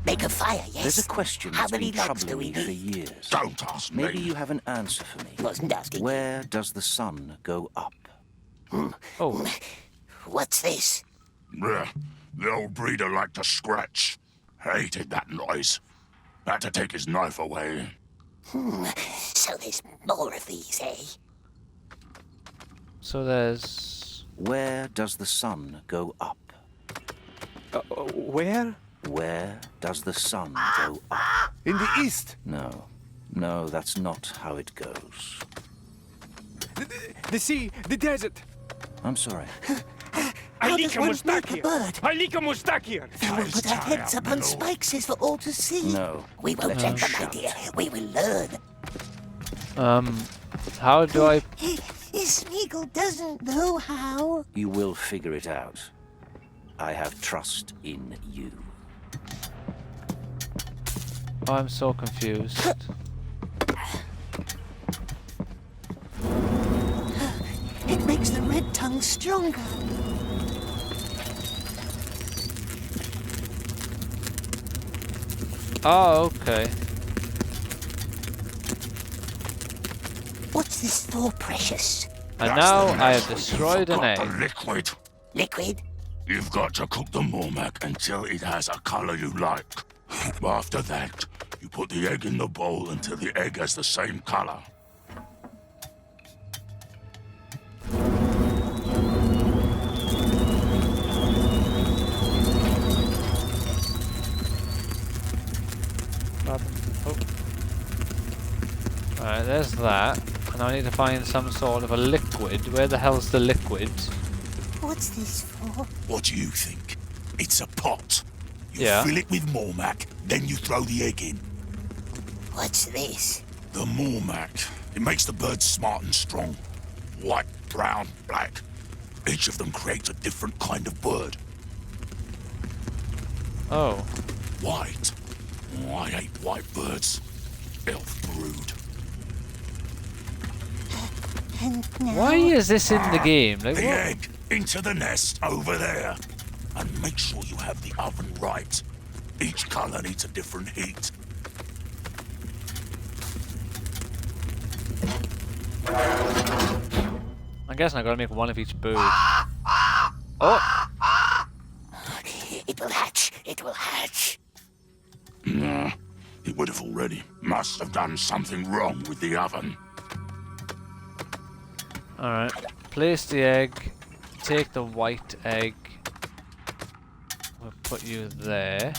Make a fire, yes? There's a question How that's many been logs do troubling we me for need? years. Don't ask me. Maybe you have an answer for me. Wasn't asking. Where does the sun go up? Oh, What's this? Blech. The old breeder liked to scratch. Hated that noise. Had to take his knife away. So there's more of these, eh? so there's... Where does the sun go up? Where? Where does the sun go up? In the east. No, that's not how it goes. The sea, the desert. I'm sorry. How does one make a bird? Alika Mustakir. Then we'll put our heads up on spikes for all to see. No. We won't let them, my dear. We will learn. How do I... Sméagol doesn't know how. You will figure it out. I have trust in you. Oh, I'm so confused. It makes the red tongue stronger. Oh, okay. What's this for, precious? And now I have destroyed an Got the egg. liquid. Liquid? You've got to cook the Mormac until it has a color you like. After that, you put the egg in the bowl until the egg has the same color. Oh. Alright, there's that. And I need to find some sort of a liquid. Where the hell's the liquid? What's this for? What do you think? It's a pot. You Yeah. fill it with Mormac, then you throw the egg in. What's this? The Mormac. It makes the birds smart and strong. White, brown, black. Each of them creates a different kind of bird. Oh. White? Oh, I hate white birds. Elf brood. And now... Why is this in the game? Like, The what? egg into the nest over there. And make sure you have the oven right. Each color needs a different heat. I'm guessing I gotta make one of each bird. Oh! It will hatch. It will hatch. Nah, it would have already. Must have done something wrong with the oven. Alright. Place the egg. Take the white egg. We'll put you there.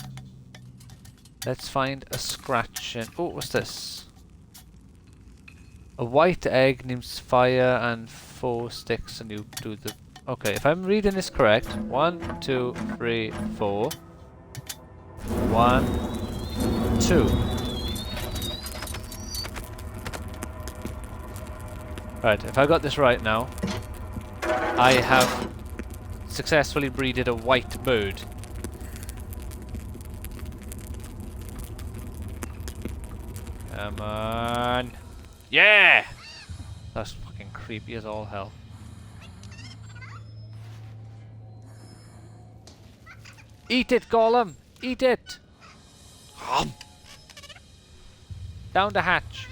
Let's find a scratch in... Oh, what's this? A white egg needs fire and 4 sticks and you do the... Okay, if I'm reading this correct. 1, 2, 3, 4. 1, 2. Right, if I got this right now, I have successfully breeded a white bird. Come on. Yeah! That's fucking creepy as all hell. Eat it, Gollum! Eat it! Down the hatch.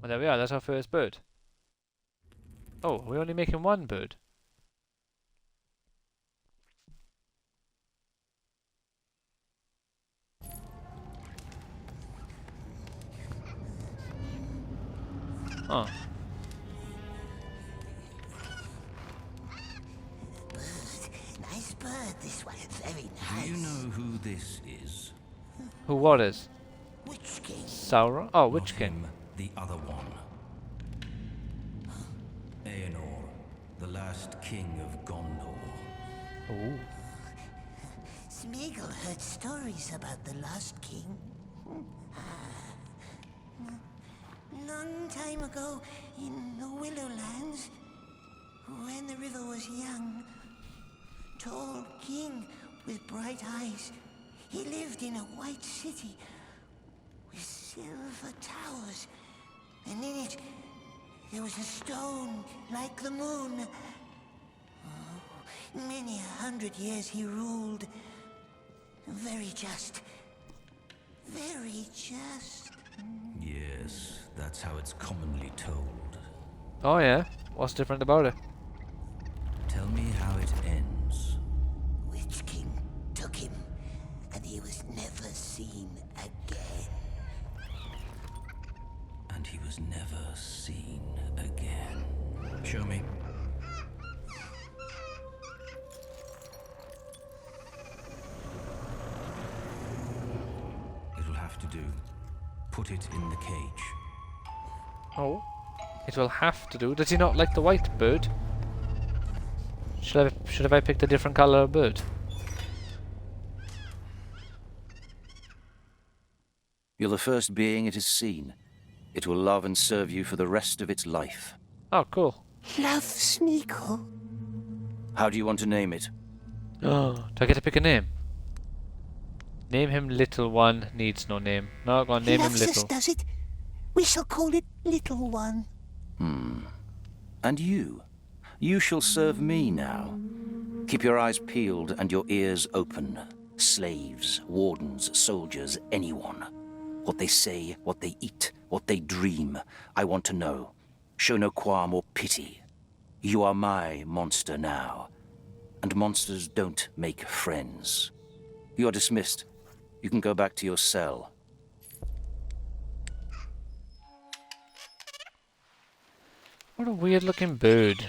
Well, there we are. That's our first bird. Oh, we're only making one bird. Oh. Nice bird, this one. Very nice. Do you know who this is? Who what is? Witch King. Sauron? Oh, Witch Not King. him, the other one. Aenor, the last king of Gondor. Ooh. Sméagol heard stories about the lost king. Long time ago in the Willowlands, when the river was young, tall king with bright eyes. He lived in a white city with silver towers, and in it there was a stone like the moon. Oh, many 100 years he ruled. Very just. Very just. Yes, that's how it's commonly told. Oh yeah? What's different about it? Tell me how it ends. Witch King took him, and he was never seen again. And he was never seen again. Show me. It'll have to do. Put it in the cage. Oh. It will have to do. Does he not like the white bird? Should have I picked a different color bird? You're the first being it has seen. It will love and serve you for the rest of its life. Oh, cool. Love Sméagol. How do you want to name it? Oh, do I get to pick a name? Name him Little One. Needs no name. No, go on, name him Loves us, Little. does it? We shall call it Little One. And you? You shall serve me now. Keep your eyes peeled and your ears open. Slaves, wardens, soldiers, anyone. What they say, what they eat, what they dream, I want to know. Show no qualm or pity. You are my monster now. And monsters don't make friends. You're dismissed. You can go back to your cell. What a weird looking bird.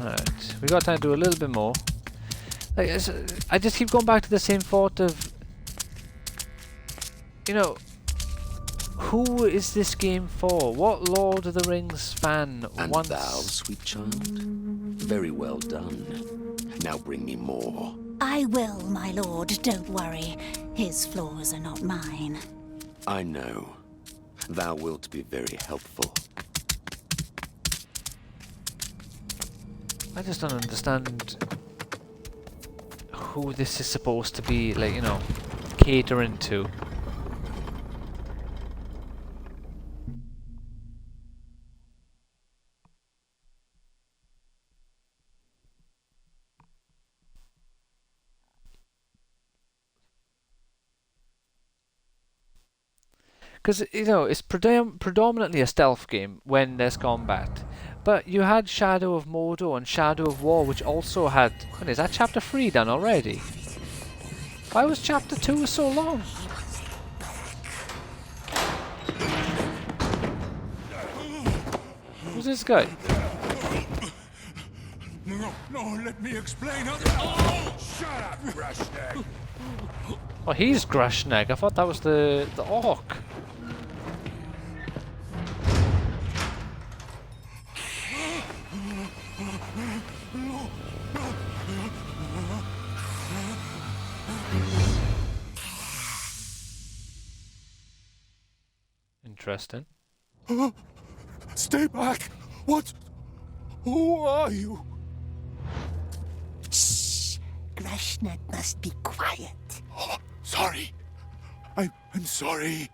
Alright, we got time to do a little bit more. Like, I just keep going back to the same thought of, you know, who is this game for? What Lord of the Rings fan And wants... thou, sweet child? Very well done. Now bring me more. I will, my lord, don't worry. His flaws are not mine. I know. Thou wilt be very helpful. I just don't understand who this is supposed to be, like, you know, catering to. Because, you know, it's predominantly a stealth game when there's combat. But you had Shadow of Mordor and Shadow of War, which also had... What is that, Chapter 3 done already? Why was Chapter 2 so long? Who's this guy? No, let me explain. Oh, shut up, Rushneck. Oh, he's Grushneck. I thought that was the orc. Interesting. Stay back! What? Who are you? Shh! Grashnak must be quiet. Oh, sorry. I'm sorry.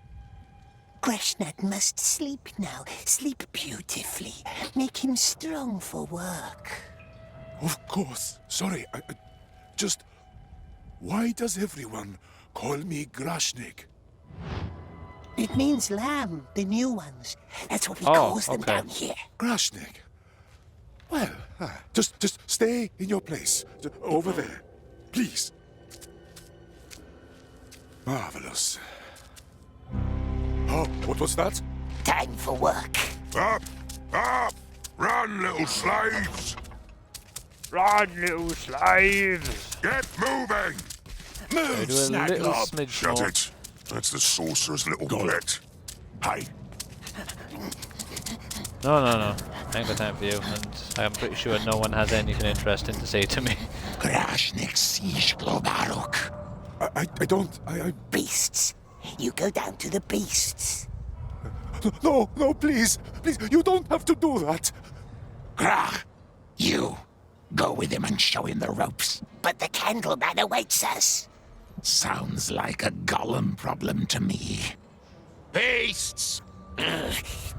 Grashnak must sleep now. Sleep beautifully. Make him strong for work. Of course. Sorry. I just... Why does everyone call me Grashnik? It means lamb, the new ones. That's what we call them down here. Grashnik? Well, just stay in your place. Over there. Please. Marvelous. Oh, what was that? Time for work. Up! Up! Run, little slaves! Run, little slaves! Get moving! Move, Do a little Sméagol! smidge Shut more. it! That's the sorcerer's little pet. Hey, No. I ain't got time for you, and I'm pretty sure no one has anything interesting to say to me. Grashnik Sméagol Baruk. I don't... I... Beasts. You go down to the beasts. No, please! Please, you don't have to do that! Grach, you. Go with him and show him the ropes. But the Candleman awaits us. Sounds like a Gollum problem to me. Beasts!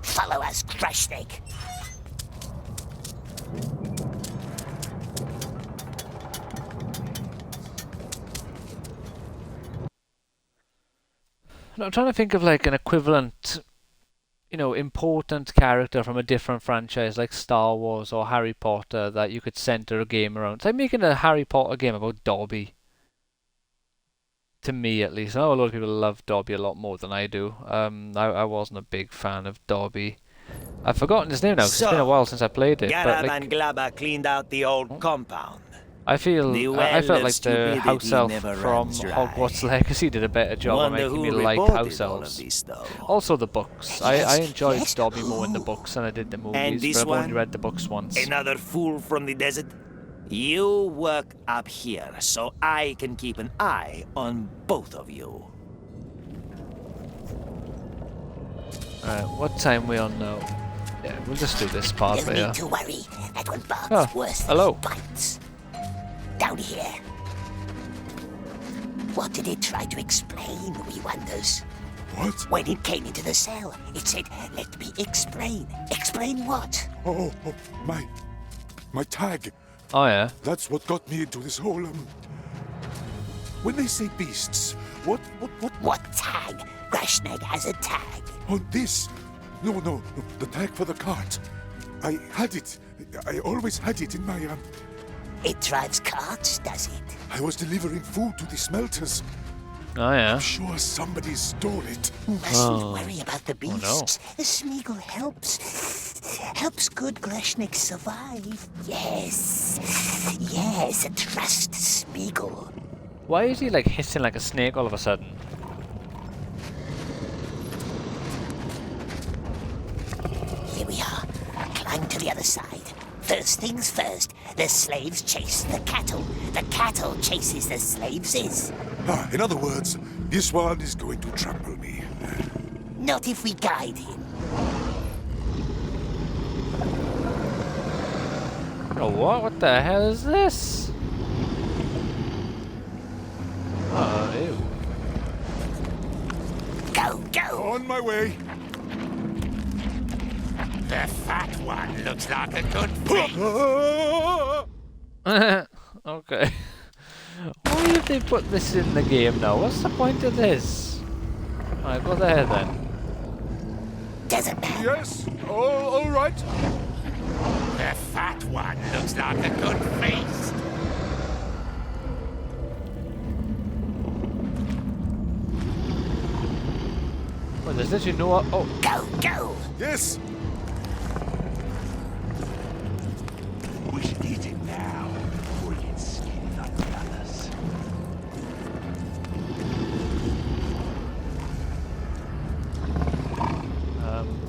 Follow us, Grashnak. I'm trying to think of like an equivalent, important character from a different franchise like Star Wars or Harry Potter that you could center a game around. It's like making a Harry Potter game about Dobby. To me, at least. I know a lot of people love Dobby a lot more than I do. I wasn't a big fan of Dobby. I've forgotten his name now, 'cause it's been a while since I played it. Garab But and Glaba cleaned out the old compound. I felt like the house elf never from runs dry. Hogwarts Legacy did a better job of Wonder making me who like reported house all of elves. this, though. Also the books. I enjoyed yes. Dobby more in the books than I did the And movies, this but I've only one? read the books once. Another fool from the desert? You work up here, so I can keep an eye on both of you. Alright, what time we on now? Yeah, we'll just do this part No here. need to worry. That one barks Oh, worse hello. than it bites. Down here. What did it try to explain, we wonders? What? When it came into the cell, it said, "Let me explain." Explain what? Oh, my tag. Oh yeah. That's what got me into this whole, When they say beasts, what? What tag? Grashnak has a tag. On this? No, the tag for the cart. I had it. I always had it in my, It drives carts, does it? I was delivering food to the smelters. Oh yeah. I'm sure somebody stole it. Mustn't worry about the no. beasts. The Sméagol helps good Grashnak survive. Yes, trust Sméagol. Why is he like hissing like a snake all of a sudden? Here we are. Climb to the other side. First things first, the slaves chase the cattle. The cattle chases the slaves. In other words, this one is going to trample me. Not if we guide him. Oh what? What the hell is this? Oh ew. Go. On my way. The fat one looks like a good feast. Okay. Why have they put this in the game now? What's the point of this? Alright, go there then. Doesn't matter. Yes, all right. The fat one looks like a good feast. Well, there's literally no... Oh, Go. Yes. We should eat it now, before it gets skinny like the others.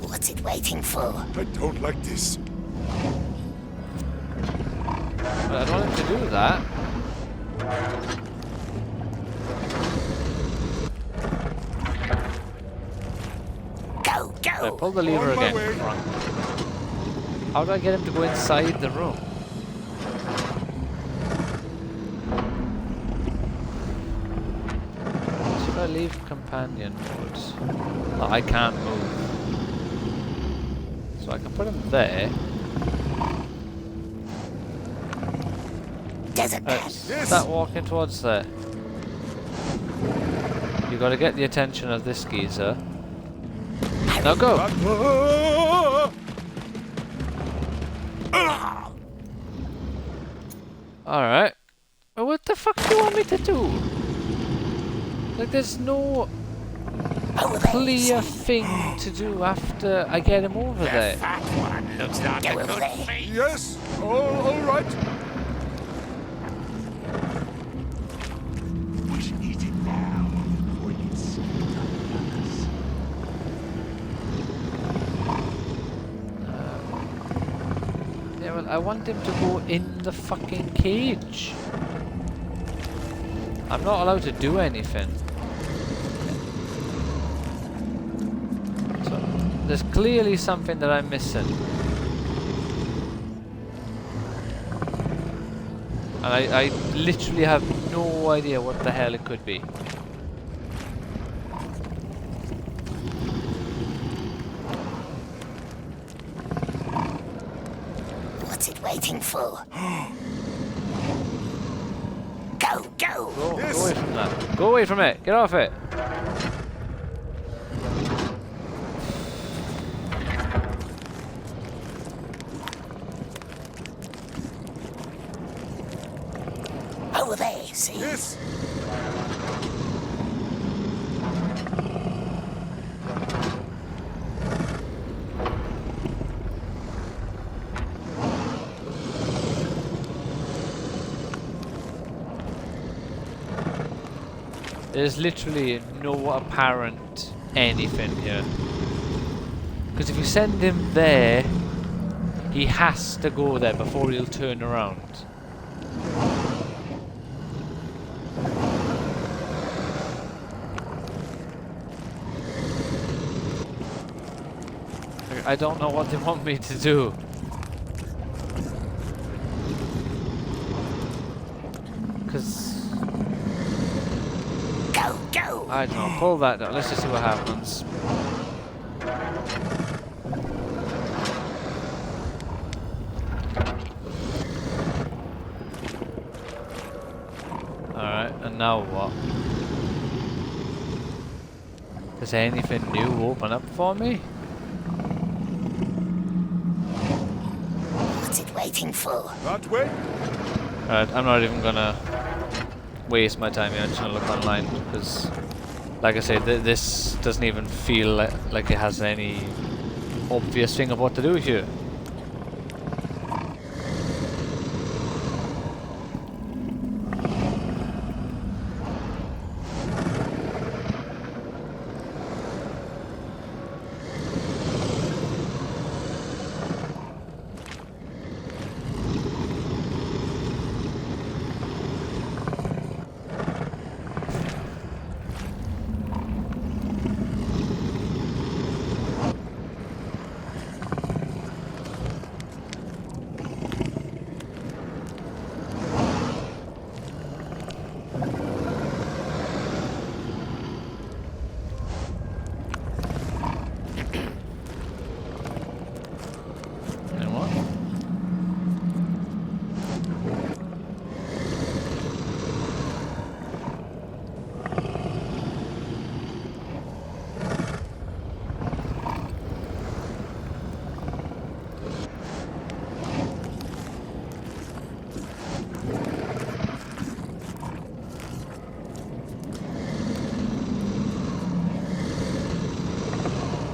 What's it waiting for? I don't like this. but I don't want him to do that. Right, pull the lever again. Wrong. How do I get him to go inside the room? Should I leave companion mode? Oh, I can't move. So I can put him there. Start walking towards there. You gotta get the attention of this geezer. Now go! Alright. Well, what the fuck do you want me to do? Like, there's no clear thing to do after I get him over there. That one looks like a good feat. Yes, all right. We should eat it now before it gets scooped up the others. Yeah, well, I want him to go in the fucking cage. I'm not allowed to do anything. So, there's clearly something that I'm missing. And I literally have no idea what the hell it could be. What's it waiting for? Go, go! Go away from that. Go away from it. Get off it. Over there, see? Yes. There's literally no apparent anything here. Because if you send him there, he has to go there before he'll turn around. I don't know what they want me to do. Because Go! I don't know, pull that down. Let's just see what happens. Alright, and now what? Does anything new open up for me? What's it waiting for? That way. Alright, I'm not even gonna waste my time here. I'm just gonna look online because, like I said, this doesn't even feel like it has any obvious thing of what to do here.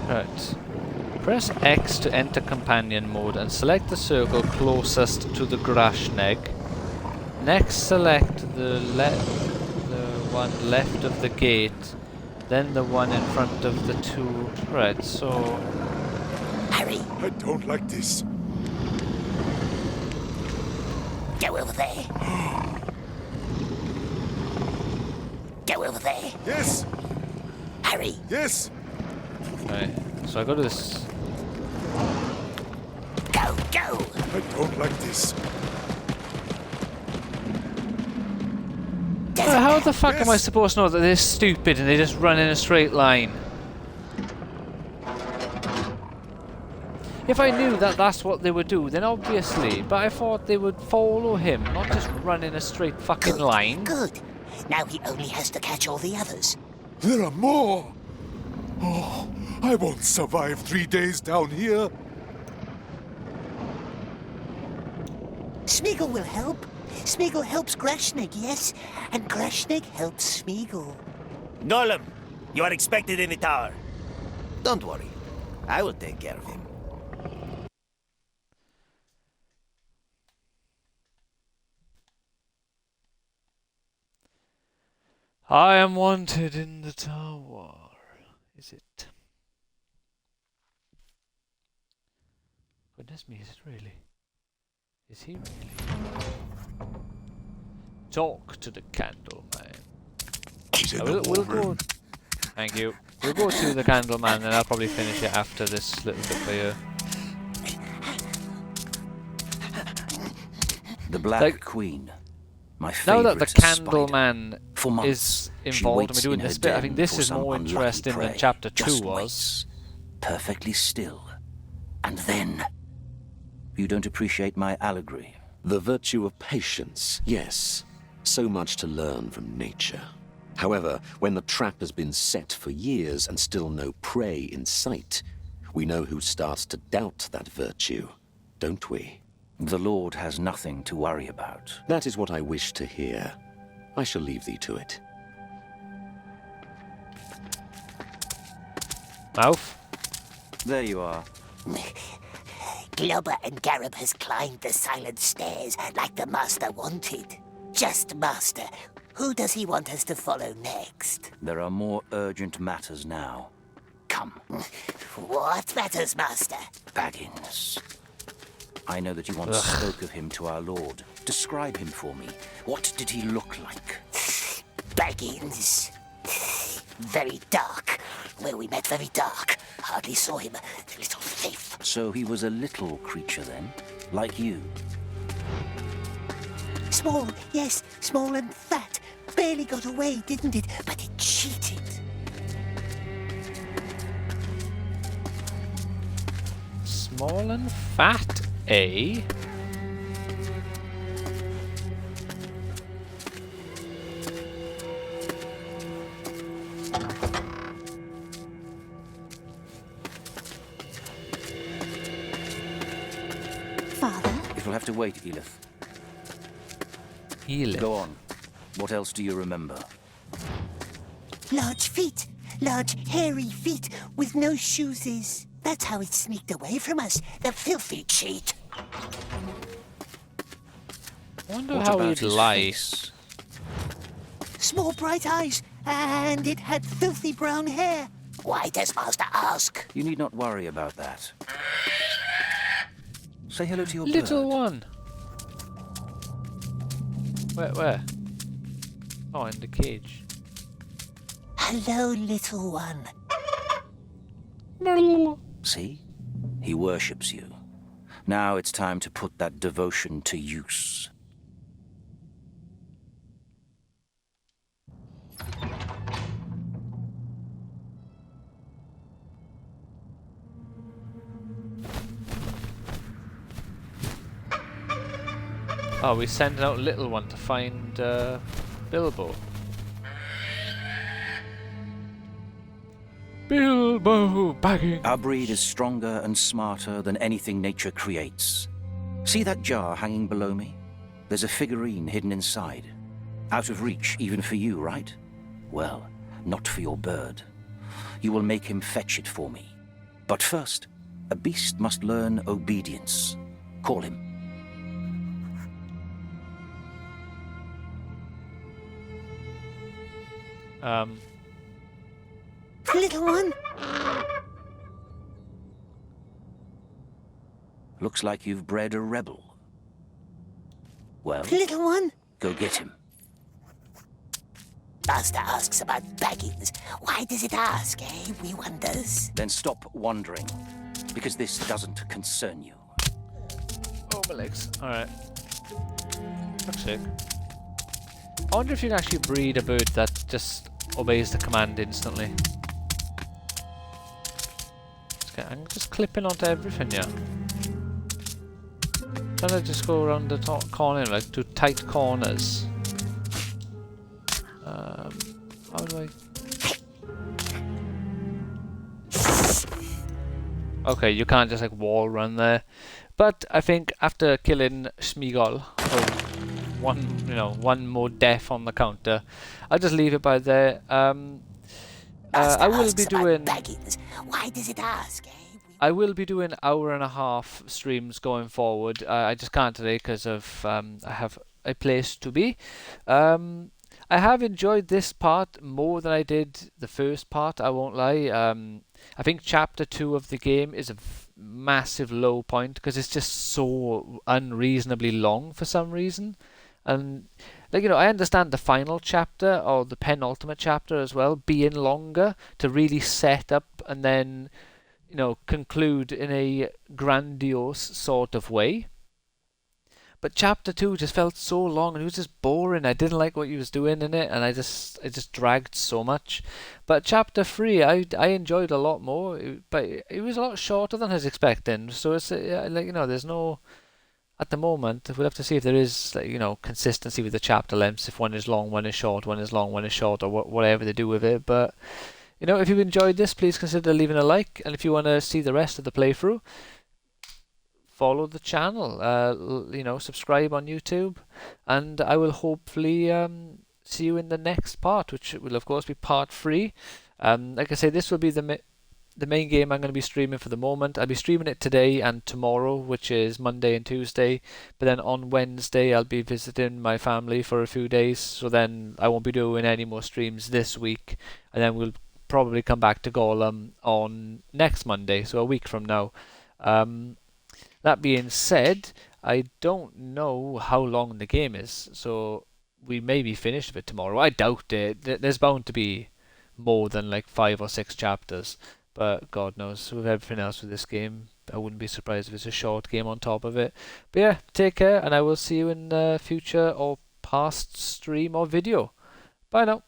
Right. Press X to enter companion mode and select the circle closest to the Grashneg. Next select the one left of the gate, then the one in front of the two. Right, so... Hurry! I don't like this. Go over there! Go over there! Yes. Hurry! Yes. Right, So I go to this. Go, go! I don't like this. How the fuck am I supposed to know that they're stupid and they just run in a straight line? If I knew that that's what they would do, then obviously. But I thought they would follow him, not just run in a straight fucking line. Good. Now he only has to catch all the others. There are more! Oh, I won't survive 3 days down here. Sméagol will help. Sméagol helps Grashnig, yes? And Grashnig helps Sméagol. Gollum, you are expected in the tower. Don't worry. I will take care of him. I am wanted in the tower. Is it? Goodness me, is it really? Is he really? Talk to the Candleman. We'll go. Thank you. We'll go to the Candleman and I'll probably finish it after this little bit here. The Black Queen. My now favorite that the Candleman is involved and we're doing this bit, I think this is more interesting than chapter 2 was. Perfectly still. And then... You don't appreciate my allegory? The virtue of patience, yes. So much to learn from nature. However, when the trap has been set for years and still no prey in sight, we know who starts to doubt that virtue, don't we? The Lord has nothing to worry about. That is what I wish to hear. I shall leave thee to it. Mouth? There you are. Globber and Garib has climbed the silent stairs like the Master wanted. Just Master. Who does he want us to follow next? There are more urgent matters now. Come. What matters, Master? Baggins. I know that you once spoke of him to our Lord. Describe him for me. What did he look like? Baggins. Very dark. Where we met, very dark. Hardly saw him. Little thief. So he was a little creature then? Like you? Small, yes, small and fat. Barely got away, didn't it? But it cheated. Small and fat, eh? Father? It'll have to wait, Elith. Elith. Go on. What else do you remember? Large feet. Large, hairy feet with no shoeses. That's how it sneaked away from us. The filthy cheat. Wonder What how about he'd his lie. face? Small bright eyes. And it had filthy brown hair. Why does Master ask? You need not worry about that. Say hello to your Little bird. one. Where? Oh, in the cage. Hello, little one. See? He worships you. Now it's time to put that devotion to use. Oh, we're sending out little one to find Bilbo. Bilbo Baggins. Our breed is stronger and smarter than anything nature creates. See that jar hanging below me? There's a figurine hidden inside. Out of reach even for you, right? Well, not for your bird. You will make him fetch it for me. But first, a beast must learn obedience. Call him. Little one. Looks like you've bred a rebel. Well, Little one. go get him. Master asks about Baggins. Why does it ask, eh? We wonders. Then stop wondering, because this doesn't concern you. Oh, my legs. Alright. Fuck's sake. I wonder if you can actually breed a bird that just obeys the command instantly. Okay, I'm just clipping onto everything, yeah. Can I just go around the corner, like to tight corners? How do I... Okay, you can't just like wall run there. But I think after killing Sméagol, one more death on the counter, I'll just leave it by there. I will be doing... Why does it ask, eh? I will be doing 1.5 hour streams going forward. I just can't today because of I have a place to be. I have enjoyed this part more than I did the first part, I won't lie. I think chapter 2 of the game is a massive low point because it's just so unreasonably long for some reason. And like, I understand the final chapter or the penultimate chapter as well being longer to really set up and then conclude in a grandiose sort of way. But chapter 2 just felt so long and it was just boring. I didn't like what he was doing in it and it just dragged so much. But chapter 3 I enjoyed a lot more, but it was a lot shorter than I was expecting. So it's there's no, at the moment we'll have to see if there is consistency with the chapter lengths, if one is long, one is short, one is long, one is short, or whatever they do with it. But if you've enjoyed this, please consider leaving a like, and if you want to see the rest of the playthrough, follow the channel, subscribe on YouTube, and I will hopefully see you in the next part, which will of course be part 3. Like I say, this will be the main game I'm going to be streaming for the moment. I'll be streaming it today and tomorrow, which is Monday and Tuesday, but then on Wednesday I'll be visiting my family for a few days, so then I won't be doing any more streams this week, and then we'll probably come back to Gollum on next Monday, so a week from now. That being said, I don't know how long the game is, so we may be finished with it tomorrow. I doubt it. There's bound to be more than like 5 or 6 chapters, but God knows, with everything else with this game, I wouldn't be surprised if it's a short game on top of it. But yeah, take care, and I will see you in future or past stream or video. Bye now.